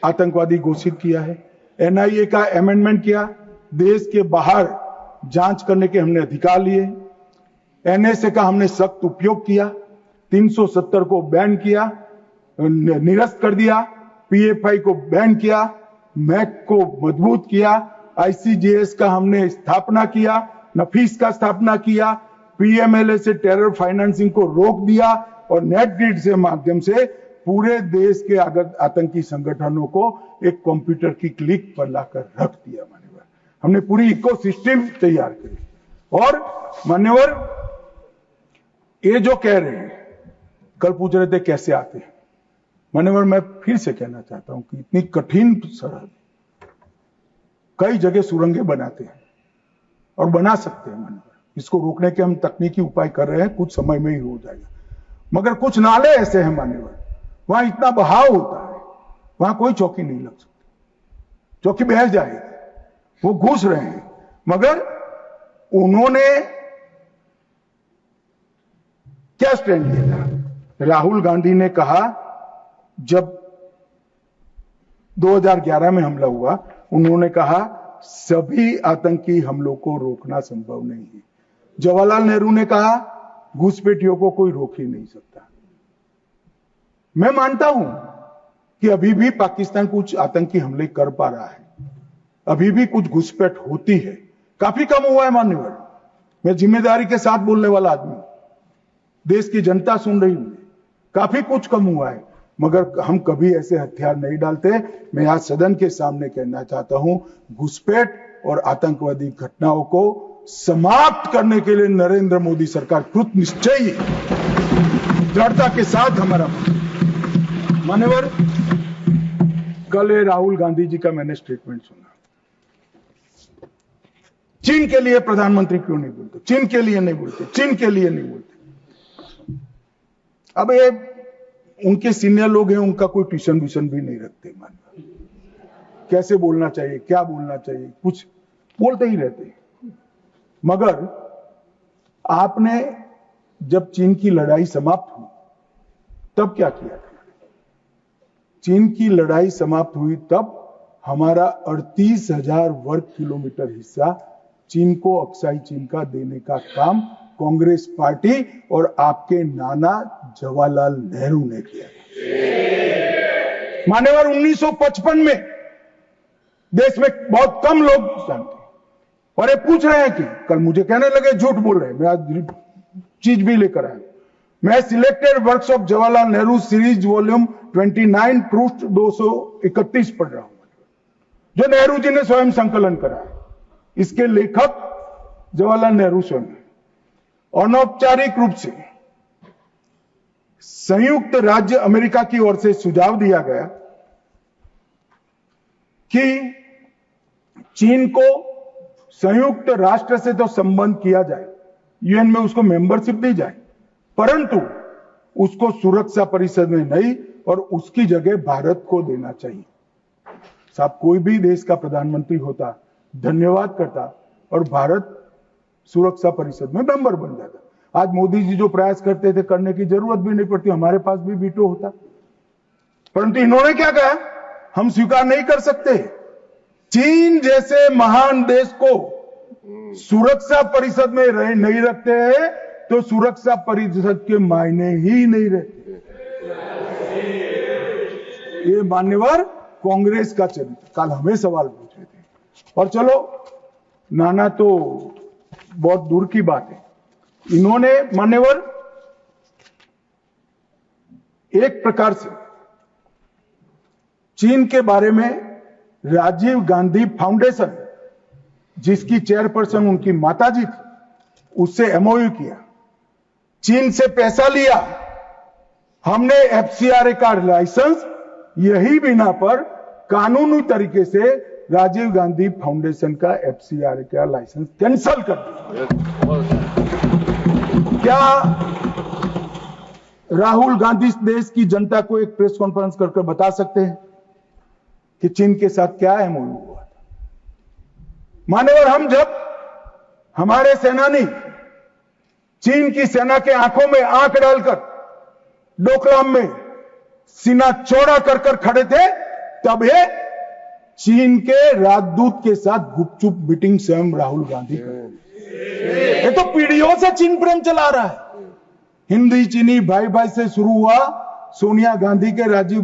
[SPEAKER 2] आतंकवादी घोषित किया है। एनआईए का अमेंडमेंट किया, देश के बाहर जांच करने के हमने अधिकार लिए। एनएसए का हमने सख्त उपयोग किया, 370 को बैन किया, निरस्त कर दिया, पीएफआई को बैन किया, मैक को मजबूत किया, आईसीजेएस का हमने स्थापना किया, नफीस का स्थापना किया, पीएमएलए से टेरर फाइनेंसिंग को रोक दिया और नेट ग्रिड से माध्यम से
[SPEAKER 4] पूरे देश के आतंकी संगठनों को एक कंप्यूटर की क्लिक पर लाकर रख दिया मान्यवर। हमने पूरी इकोसिस्टम तैयार करी। और मान्यवर, ये जो कह रहे हैं, कल पूछ रहे थे कैसे आते हैं, मान्यवर मैं फिर से कहना चाहता हूं कि इतनी कठिन सरहद, कई जगह सुरंगें बनाते हैं और बना सकते हैं मान्यवर। इसको रोकने के हम तकनीकी उपाय कर रहे हैं, कुछ समय में ही हो जाएगा। मगर कुछ नाले ऐसे हैं मान्यवर, वहां इतना बहाव होता है, वहां कोई चौकी नहीं लग सकती, चौकी बह जाएगी। वो घुस रहे हैं, मगर उन्होंने क्या स्टैंड लिया? राहुल गांधी ने कहा, जब 2011 में हमला हुआ, उन्होंने कहा सभी आतंकी हमलों को रोकना संभव नहीं है। जवाहरलाल नेहरू ने कहा घुसपैठियों को कोई रोक ही नहीं सकता। मैं मानता हूं कि अभी भी पाकिस्तान कुछ आतंकी हमले कर पा रहा है, अभी भी कुछ घुसपैठ होती है, काफी कम हुआ है मान्यवर। मैं जिम्मेदारी के साथ बोलने वाला आदमी, देश की जनता सुन रही है, काफी कुछ कम हुआ है, मगर हम कभी ऐसे हथियार नहीं डालते। मैं आज सदन के सामने कहना चाहता हूं, घुसपैठ और आतंकवादी घटनाओं को समाप्त करने के लिए नरेंद्र मोदी सरकार कृत निश्चयी दृढ़ता के साथ हमारा मान्यवर। कल राहुल गांधी जी का मैंने स्टेटमेंट सुना, चीन के लिए प्रधानमंत्री क्यों नहीं बोलते, चीन के लिए नहीं बोलते, चीन के लिए नहीं बोलते। अब ये उनके सीनियर लोग हैं, उनका कोई ट्यूशन व्यूशन भी नहीं रखते मान्यवर, कैसे बोलना चाहिए, क्या बोलना चाहिए, कुछ बोलते ही रहते हैं। मगर आपने जब चीन की लड़ाई समाप्त हुई तब क्या किया था? चीन की लड़ाई समाप्त हुई तब हमारा 38,000 वर्ग किलोमीटर हिस्सा चीन को अक्साई चीन का देने का काम कांग्रेस पार्टी और आपके नाना जवाहरलाल नेहरू ने किया। मान्यवर 1955 में देश में बहुत कम लोग जानते, और ये पूछ रहे हैं कि कल मुझे कहने लगे झूठ बोल रहे हैं, मैं आज चीज भी लेकर आया। मैं selected works of Jawaharlal Nehru series volume 29 पृष्ठ 231 पढ़ रहा हूं, जो नेहरू जी ने स्वयं संकलन करा है। इसके लेखक जवाहरलाल नेहरू स्वयं है। अनौपचारिक रूप से संयुक्त राज्य अमेरिका की ओर से सुझाव दिया गया कि चीन को संयुक्त राष्ट्र से तो संबंध किया जाए, यूएन में उसको मेंबरशिप दी जाए, परंतु उसको सुरक्षा परिषद में नहीं, और उसकी जगह भारत को देना चाहिए। साहब, कोई भी देश का प्रधानमंत्री होता, धन्यवाद करता और भारत सुरक्षा परिषद में मेंबर बन जाता। आज मोदी जी जो प्रयास करते थे, करने की जरूरत भी नहीं पड़ती, हमारे पास भी वीटो होता। परंतु इन्होंने क्या कहा, हम स्वीकार नहीं कर सकते। चीन जैसे महान देश को सुरक्षा परिषद में नहीं रखते हैं तो सुरक्षा परिषद के मायने ही नहीं रहते। ये मान्यवर कांग्रेस का चरित्र। कल हमें सवाल पूछ रहे थे, और चलो नाना तो बहुत दूर की बात है, इन्होंने मान्यवर एक प्रकार से चीन के बारे में राजीव गांधी फाउंडेशन, जिसकी चेयरपर्सन उनकी माताजी थी, उससे एमओयू किया, चीन से पैसा लिया, हमने एफसीआरए का लाइसेंस यही बिना पर कानूनी तरीके से राजीव गांधी फाउंडेशन का एफसीआरए का लाइसेंस कैंसिल कर दिया। क्या राहुल गांधी देश की जनता को एक प्रेस कॉन्फ्रेंस करके बता सकते हैं कि चीन के साथ क्या एमओयू हुआ था? मान्यवर, हम जब हमारे सेनानी चीन की सेना के आंखों में आंख डालकर डोकलाम में सीना चौड़ा कर कर खड़े थे, तब ये चीन के राजदूत के साथ गुपचुप मीटिंग स्वयं राहुल गांधी कर। ये तो पीढ़ियों से चीन प्रेम चला रहा है। हिंदी चीनी भाई भाई से शुरू हुआ, सोनिया गांधी के राजीव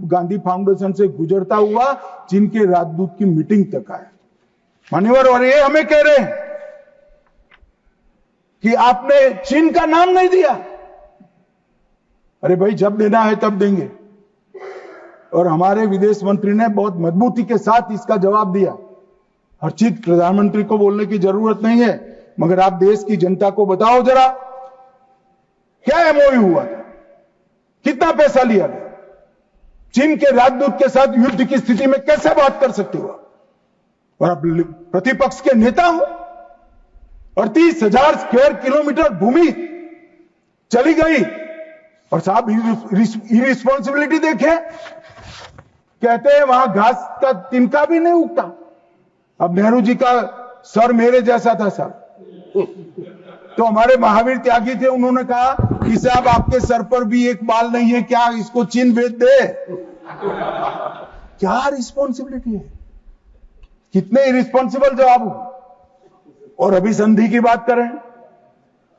[SPEAKER 4] गांधी फाउंडेशन से गुजरता हुआ चीन के राजदूत की मीटिंग तक आया मान्यवर। और ये हमें कह रहे हैं कि आपने चीन का नाम नहीं दिया।
[SPEAKER 1] अरे भाई, जब देना है तब देंगे। और हमारे विदेश मंत्री ने बहुत मजबूती के साथ इसका जवाब दिया। हर चीज प्रधानमंत्री को बोलने की जरूरत नहीं है, मगर आप देश की जनता को बताओ जरा, क्या एमओयू हुआ था, कितना पैसा लिया गया, चीन के राजदूत के साथ युद्ध की स्थिति में कैसे बात कर सकते हो आप? और आप प्रतिपक्ष के नेता हो, 38,000 स्क्वायर किलोमीटर भूमि चली गई, और साहब इरिस्पॉन्सिबिलिटी देखे, कहते हैं वहां घास का तिनका भी नहीं उगता। अब नेहरू जी का सर मेरे जैसा था साहब, तो हमारे महावीर त्यागी थे, उन्होंने कहा कि साहब आपके सर पर भी एक बाल नहीं है, क्या इसको चीन भेज दे? क्या रिस्पॉन्सिबिलिटी है, कितने इरिस्पॉन्सिबल जवाब हो। और अभी संधि की बात करें,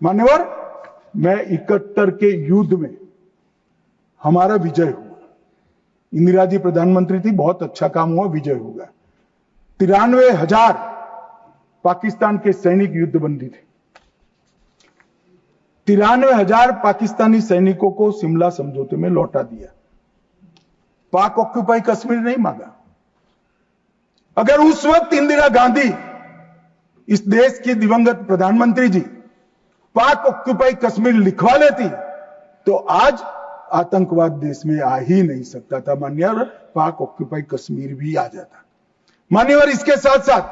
[SPEAKER 1] मान्यवर, मैं 71 के युद्ध में हमारा विजय हुआ, इंदिरा जी प्रधानमंत्री थी, बहुत अच्छा काम हुआ, विजय हुआ। 93,000 पाकिस्तान के सैनिक युद्धबंदी थे। 93,000 पाकिस्तानी सैनिकों को शिमला समझौते में लौटा दिया। पाक ऑक्यूपाई कश्मीर नहीं मांगा। अगर उस वक्त इंदिरा गांधी, इस देश की दिवंगत प्रधानमंत्री जी, पाक ऑक्यूपाई कश्मीर लिखवा लेती, तो आज आतंकवाद देश में आ ही नहीं सकता था मान्यवर, पाक ऑक्यूपाई कश्मीर भी आ जाता। मान्यवर, इसके साथ साथ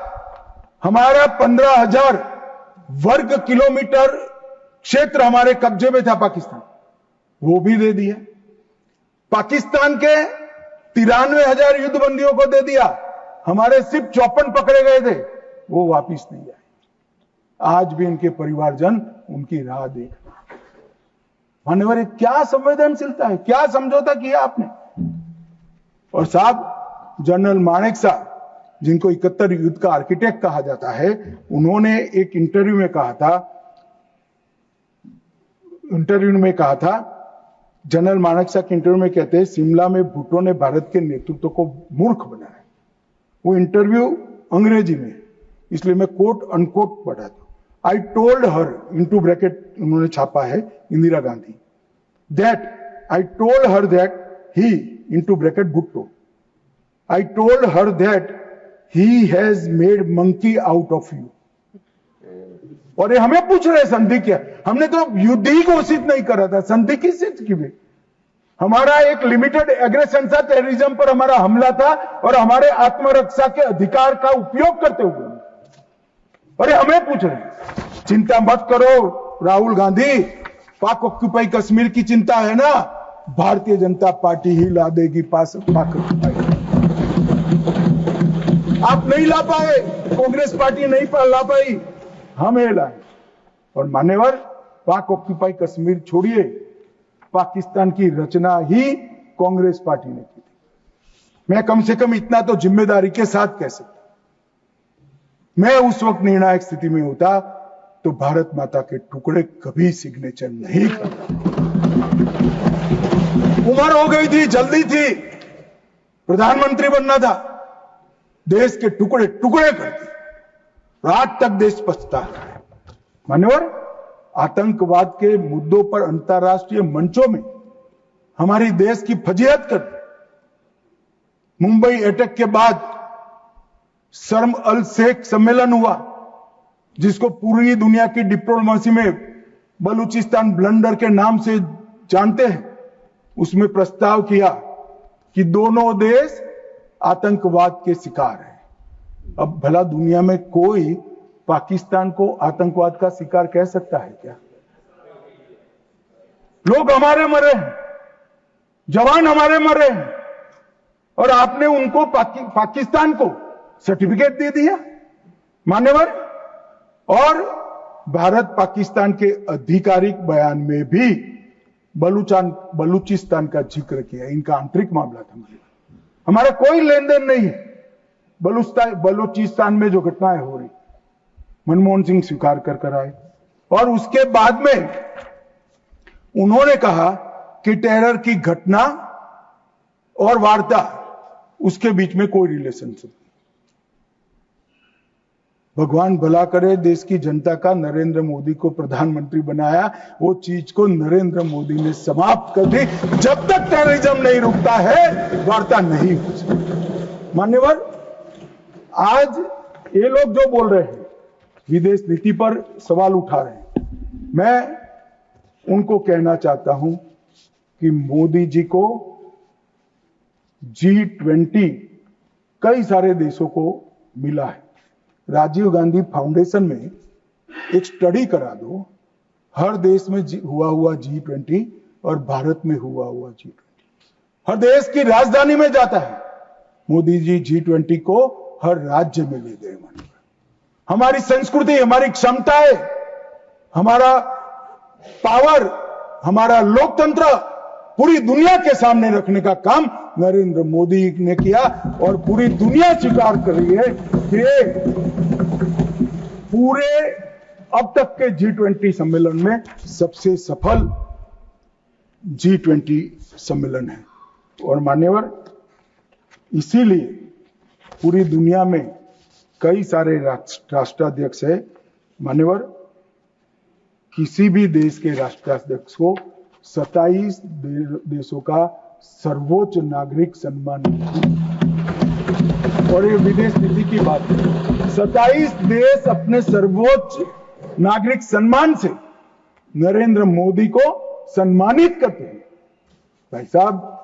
[SPEAKER 1] हमारा 15,000 वर्ग किलोमीटर क्षेत्र हमारे कब्जे में था पाकिस्तान, वो भी दे दिया। पाकिस्तान के 93,000 युद्धबंदियों को दे दिया, हमारे सिर्फ 54 पकड़े गए थे, वो वापिस नहीं आए। आज भी इनके परिवारजन उनकी राह देख। मान्यवर, क्या संवेदनशीलता है, क्या समझौता किया आपने। और साहब, जनरल मानेकशॉ, जिनको 71 युद्ध का आर्किटेक्ट कहा जाता है, उन्होंने एक इंटरव्यू में कहा था, जनरल मानेकशॉ के इंटरव्यू में कहते हैं, शिमला में भुट्टो ने भारत के नेतृत्व को मूर्ख बनाया। वो इंटरव्यू अंग्रेजी में, इसलिए मैं कोट अनकोट पढ़ा था। I told her, into bracket उन्होंने छापा है Indira Gandhi, that I told her that he, into bracket Bhutto, I told her that he has made monkey out of you. और ये हमें पूछ रहे संधि क्या, हमने तो युद्ध ही घोषित नहीं करा था, संधि किस चीज की भी। हमारा एक लिमिटेड एग्रेशन था, टेररिज्म पर हमारा हमला था, और हमारे आत्मरक्षा के अधिकार का उपयोग करते हुए, अरे हमें पूछ रहे हैं। चिंता मत करो राहुल गांधी, पाक ऑक्यूपाई कश्मीर की चिंता है ना, भारतीय जनता पार्टी ही ला देगी पाक ऑक्यूपाई। आप नहीं ला पाए, कांग्रेस पार्टी नहीं ला पाई, हमें लाए। और मान्यवर, पाक ऑक्यूपाई कश्मीर छोड़िए, पाकिस्तान की रचना ही कांग्रेस पार्टी ने की थी। मैं कम से कम इतना तो जिम्मेदारी के साथ कह सकता, मैं उस वक्त निर्णायक स्थिति में होता तो भारत माता के टुकड़े कभी सिग्नेचर नहीं करता। उम्र हो गई थी, जल्दी थी, प्रधानमंत्री बनना था, देश के टुकड़े टुकड़े कर दिए, आज तक देश पछता है। मान्यवर, आतंकवाद के मुद्दों पर अंतर्राष्ट्रीय मंचों में हमारी देश की फजीहत कर, मुंबई अटैक के बाद शर्म अल शेख सम्मेलन हुआ, जिसको पूरी दुनिया की डिप्लोमेसी में बलूचिस्तान ब्लंडर के नाम से जानते हैं। उसमें प्रस्ताव किया कि दोनों देश आतंकवाद के शिकार हैं। अब भला दुनिया में कोई पाकिस्तान को आतंकवाद का शिकार कह सकता है क्या? लोग हमारे मरे हैं, जवान हमारे मरे हैं, और आपने उनको पाकिस्तान को सर्टिफिकेट दे दिया मान्यवर। और भारत पाकिस्तान के आधिकारिक बयान में भी बलूचिस्तान का जिक्र किया। इनका आंतरिक मामला था, हमारा कोई लेन देन नहीं है। बलूचिस्तान में जो घटनाएं हो रही, मनमोहन सिंह स्वीकार कर आए, और उसके बाद में उन्होंने कहा कि टेरर की घटना और वार्ता, उसके बीच में कोई रिलेशनशिप।
[SPEAKER 4] भगवान भला करे, देश की जनता का नरेंद्र मोदी को प्रधानमंत्री बनाया, वो चीज को नरेंद्र मोदी ने समाप्त कर दी। जब तक टेररिज्म नहीं रुकता है, वार्ता नहीं हो सकती। मान्यवर, आज ये लोग जो बोल रहे हैं, विदेश नीति पर सवाल उठा रहे हैं, मैं उनको कहना चाहता हूं कि मोदी जी को G20 कई सारे देशों को मिला है। राजीव गांधी फाउंडेशन में एक स्टडी करा दो, हर देश में हुआ G20 और भारत में हुआ G20। हर देश की राजधानी में जाता है। मोदी जी G20 को हर राज्य में ले गए। हमारी संस्कृति, हमारी क्षमताएं, हमारा पावर, हमारा लोकतंत्र पूरी दुनिया के सामने रखने का काम नरेंद्र मोदी ने किया और पूरी दुनिया स्वीकार कर रही है कि पूरे अब तक के G20 सम्मेलन में सबसे सफल G20 सम्मेलन है। और मान्यवर, इसीलिए पूरी दुनिया में कई सारे राष्ट्राध्यक्ष है। मान्यवर, किसी भी देश के राष्ट्राध्यक्ष को 27 देशों का सर्वोच्च नागरिक सम्मान और ये विदेश नीति की बात है। 27 देश अपने सर्वोच्च नागरिक सम्मान से नरेंद्र मोदी को सम्मानित करते हैं। भाई साहब,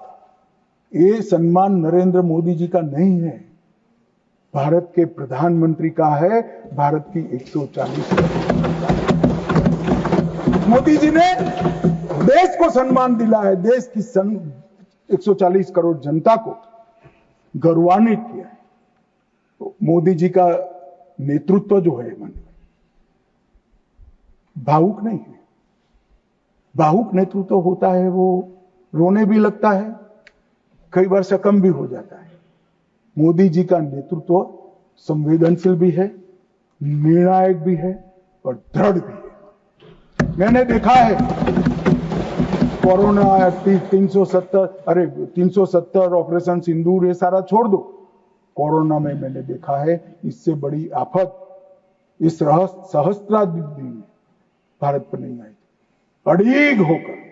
[SPEAKER 4] ये सम्मान नरेंद्र मोदी जी का नहीं है, भारत के प्रधानमंत्री का है, भारत की 140 मोदी जी ने देश को सम्मान दिला है, देश की 140 करोड़ जनता को गौरवान्वित किया है। तो मोदी जी का नेतृत्व जो है, मन भावुक नहीं है। भावुक नेतृत्व होता है, वो रोने भी लगता है, कई बार शकम भी हो जाता है। मोदी जी का नेतृत्व संवेदनशील भी है, निर्णायक भी है और दृढ़ भी है। मैंने देखा है कोरोना 370 ऑपरेशन सिंदूर, ये सारा छोड़ दो। कोरोना में मैंने देखा है इससे बड़ी आफत इस सहस्त्राब्दी में भारत पर नहीं आई। अड़ीग होकर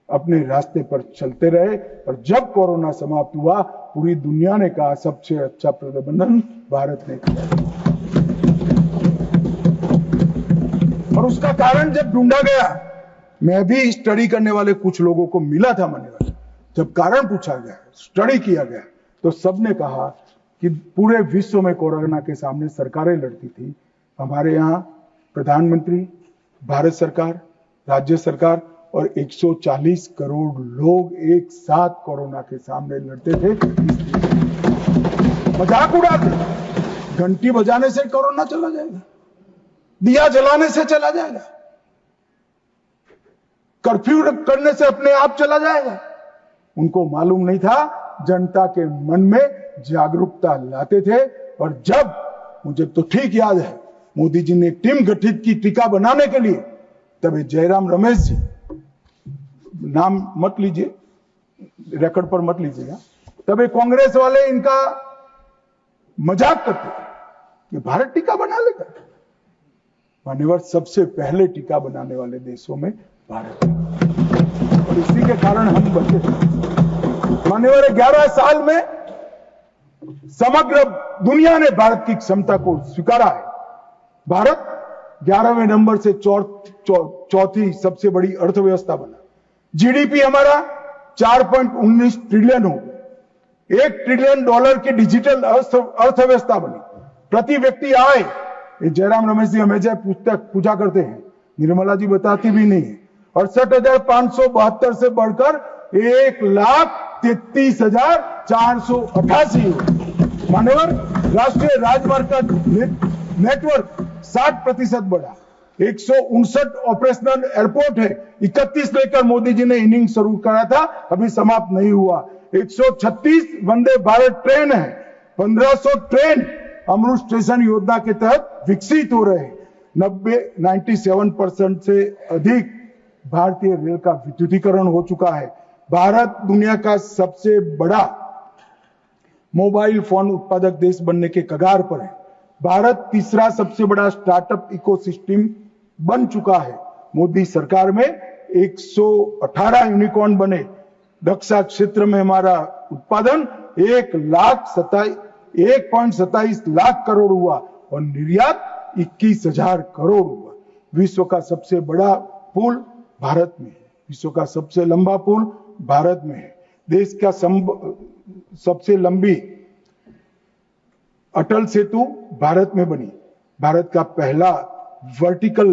[SPEAKER 4] अपने रास्ते पर चलते रहे और जब कोरोना समाप्त हुआ, पूरी दुनिया ने कहा सबसे अच्छा प्रबंधन भारत ने किया। और उसका कारण जब ढूंढा गया, मैं भी स्टडी करने वाले कुछ लोगों को मिला था मान्यवर, जब कारण पूछा गया, स्टडी किया गया, तो सबने कहा कि पूरे विश्व में कोरोना के सामने सरकारें लड़ती थी, हमारे यहाँ प्रधानमंत्री, भारत सरकार, राज्य सरकार और 140 करोड़ लोग एक साथ कोरोना के सामने लड़ते थे। मजाक उड़ाते, घंटी बजाने से कोरोना चला जाएगा, दिया जलाने से चला जाएगा, कर्फ्यू करने से अपने आप चला जाएगा। उनको मालूम नहीं था, जनता के मन में जागरूकता लाते थे। और जब, मुझे तो ठीक याद है, मोदी जी ने टीम गठित की टीका बनाने के लिए, तब जयराम रमेश जी, नाम मत लीजिए, रिकॉर्ड पर मत लीजिएगा, तब कांग्रेस वाले इनका मजाक करते कि भारत टीका बना लेगा। मान्यवर, सबसे पहले टीका बनाने वाले देशों में भारत है और इसी के कारण हम बचे। मान्यवर, 11 साल में समग्र दुनिया ने भारत की क्षमता को स्वीकारा है। भारत 11वें नंबर से चौथी सबसे बड़ी अर्थव्यवस्था बना। जीडीपी हमारा 4.19 ट्रिलियन हो, $1 ट्रिलियन की डिजिटल अर्थव्यवस्था बनी। प्रति व्यक्ति आय, जयराम रमेश जी हमेशा पुस्तक पूजा करते हैं, निर्मला जी बताती भी नहीं है, 68,572 से बढ़कर 1,33,488। मान्यवर, राष्ट्रीय राजमार्ग का नेटवर्क 60% बढ़ा, 159 ऑपरेशनल एयरपोर्ट है, 31 लेकर मोदी जी ने इनिंग शुरू करा था, अभी समाप्त नहीं हुआ। 136 वंदे भारत ट्रेन है, 1500 ट्रेन अमृत स्टेशन योजना के तहत विकसित हो रहे हैं। 97% से अधिक भारतीय रेल का विद्युतीकरण हो चुका है। भारत दुनिया का सबसे बड़ा मोबाइल फोन उत्पादक देश बनने के कगार पर है। भारत तीसरा सबसे बड़ा स्टार्टअप इकोसिस्टम बन चुका है। मोदी सरकार में 118 यूनिकॉर्न बने। रक्षा क्षेत्र में हमारा उत्पादन 1.27 लाख करोड़ हुआ और निर्यात 21,000 करोड़ हुआ। विश्व का सबसे बड़ा पुल भारत में है, विश्व का सबसे लंबा पुल भारत में है। देश का सबसे लंबी अटल सेतु भारत में बनी। भारत का पहला वर्टिकल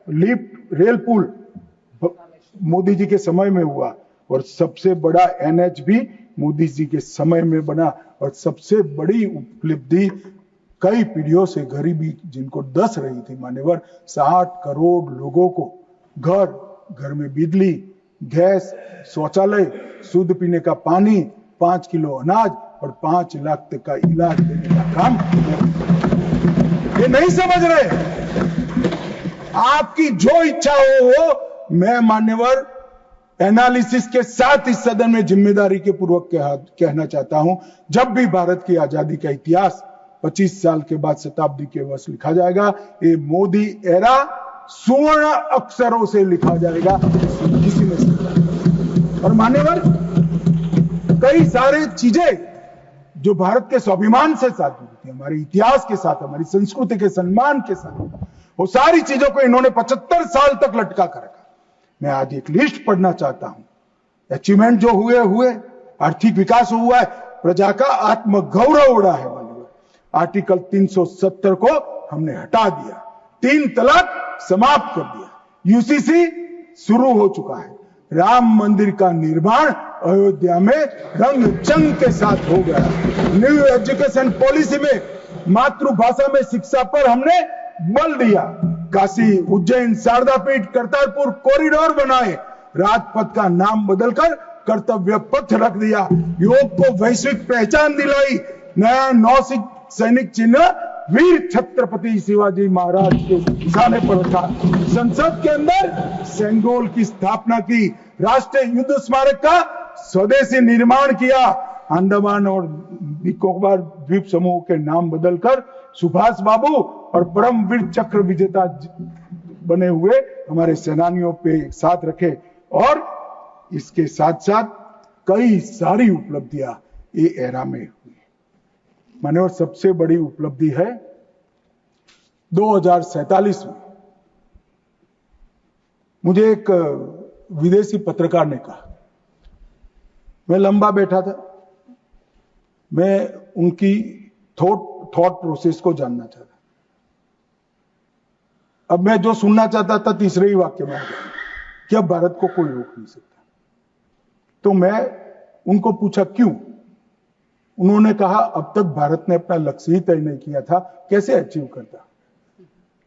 [SPEAKER 4] लिफ्ट रेल पुल मोदी जी के समय में हुआ और सबसे बड़ा NH भी मोदी जी के समय में बना। और सबसे बड़ी उपलब्धि कई पीढ़ियों से गरीबी जिनको दस रही थी मान्यवर, 60 करोड़ लोगों को घर में बिजली, गैस, शौचालय, शुद्ध पीने का पानी, 5 किलो अनाज और 5 लाख तक का इलाज देने का काम। ये नहीं समझ रहे। आपकी जो इच्छा हो मैं मान्यवर एनालिसिस के साथ इस सदन में जिम्मेदारी के पूर्वक कहना चाहता हूं, जब भी भारत की आजादी का इतिहास 25 साल के बाद शताब्दी के वर्ष लिखा जाएगा, ये मोदी एरा स्वर्ण अक्षरों से लिखा जाएगा, किसी ने समझा। और मान्यवर कई सारे चीजें जो भारत के स्वाभिमान से साथ जुड़ी थी, हमारे इतिहास के साथ, हमारी संस्कृति के सम्मान के साथ, वो सारी चीजों को इन्होंने 75 साल तक लटका कर रखा। मैं आज एक लिस्ट पढ़ना चाहता हूं। अचीवमेंट जो हुए, आर्थिक विकास हुआ है, प्रजा का आत्मगौरव उड़ा है। आर्टिकल 370 को हमने हटा दिया, 3 तलाक समाप्त कर दिया, यूसीसी शुरू हो चुका है, राम मंदिर का निर्माण अयोध्या में रंग चंग के साथ हो गया। न्यू एजुकेशन पॉलिसी में मातृभाषा में शिक्षा पर हमने बल दिया। काशी, उज्जैन, शारदा पीठ, करतारपुर कॉरिडोर बनाए, राजपथ का नाम बदलकर कर्तव्य पथ रख दिया, योग को वैश्विक पहचान दिलाई, नया सैनिक चिन्ह वीर छत्रपति शिवाजी महाराज के निशाने पर रखा, संसद के अंदर सेंगोल की स्थापना की, राष्ट्रीय युद्ध स्मारक का स्वदेशी निर्माण किया, अंडमान और निकोबार द्वीप समूह के नाम बदलकर सुभाष बाबू और परमवीर चक्र विजेता बने हुए हमारे सेनानियों पे एक साथ रखे। और इसके साथ साथ कई सारी उपलब्धियां ये एरा में हुई। मान्यवर सबसे बड़ी उपलब्धि है 2047 में मुझे एक विदेशी पत्रकार ने कहा, मैं लंबा बैठा था, मैं उनकी थॉट प्रोसेस को जानना चाहता। अब मैं जो सुनना चाहता था तीसरे ही वाक्य में आ गया कि अब भारत को कोई रोक नहीं सकता। तो मैं उनको पूछा क्यों? उन्होंने कहा अब तक भारत ने अपना लक्ष्य ही तय नहीं किया था, कैसे अचीव करता।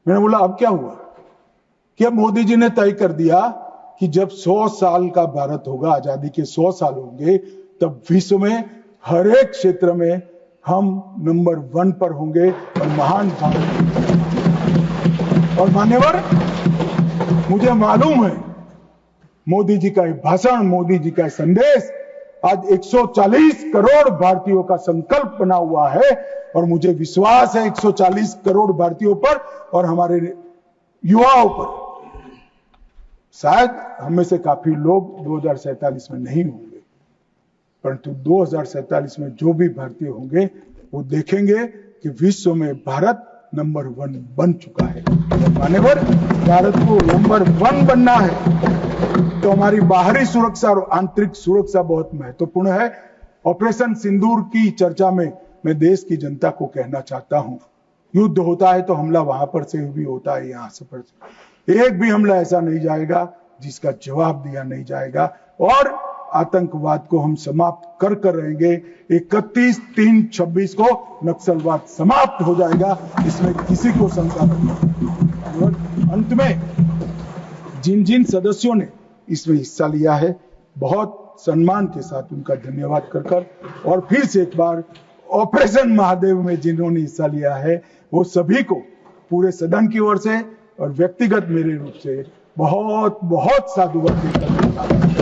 [SPEAKER 4] मैंने बोला अब क्या हुआ कि अब मोदी जी ने तय कर दिया कि जब 100 साल का भारत होगा, आजादी के 100 साल होंगे, तब विश्व में हर एक क्षेत्र में हम नंबर 1 पर होंगे और महान भारत। और मान्यवर मुझे मालूम है मोदी जी का भाषण, मोदी जी का संदेश आज 140 करोड़ भारतीयों का संकल्प बना हुआ है और मुझे विश्वास है 140 करोड़ भारतीयों पर और हमारे युवाओं पर। शायद हमें से काफी लोग 2047 में नहीं होंगे, परंतु 2047 में जो भी भारतीय होंगे वो देखेंगे कि विश्व में भारत नंबर 1 बन चुका है। मान्यवर भारत को नंबर 1 बनना है तो हमारी बाहरी सुरक्षा और आंतरिक सुरक्षा बहुत महत्वपूर्ण है। ऑपरेशन सिंदूर की चर्चा में मैं देश की जनता को कहना चाहता हूं, युद्ध होता है तो हमला वहां पर से भी होता है, यहां से पर से एक भी हमला ऐसा नहीं जाएगा जिसका जवाब दिया नहीं जाएगा और आतंकवाद को हम समाप्त कर रहेंगे। 31/3/26 को नक्सलवाद समाप्त हो जाएगा, इसमें किसी को शंका नहीं। अंत में जिन सदस्यों ने इसमें हिस्सा लिया है, बहुत सम्मान के साथ उनका धन्यवाद कर और फिर से एक बार ऑपरेशन महादेव में जिन्होंने हिस्सा लिया है वो सभी को पूरे सदन की ओर से और व्यक्तिगत मेरे रूप से बहुत बहुत साधुवाद देता हूं।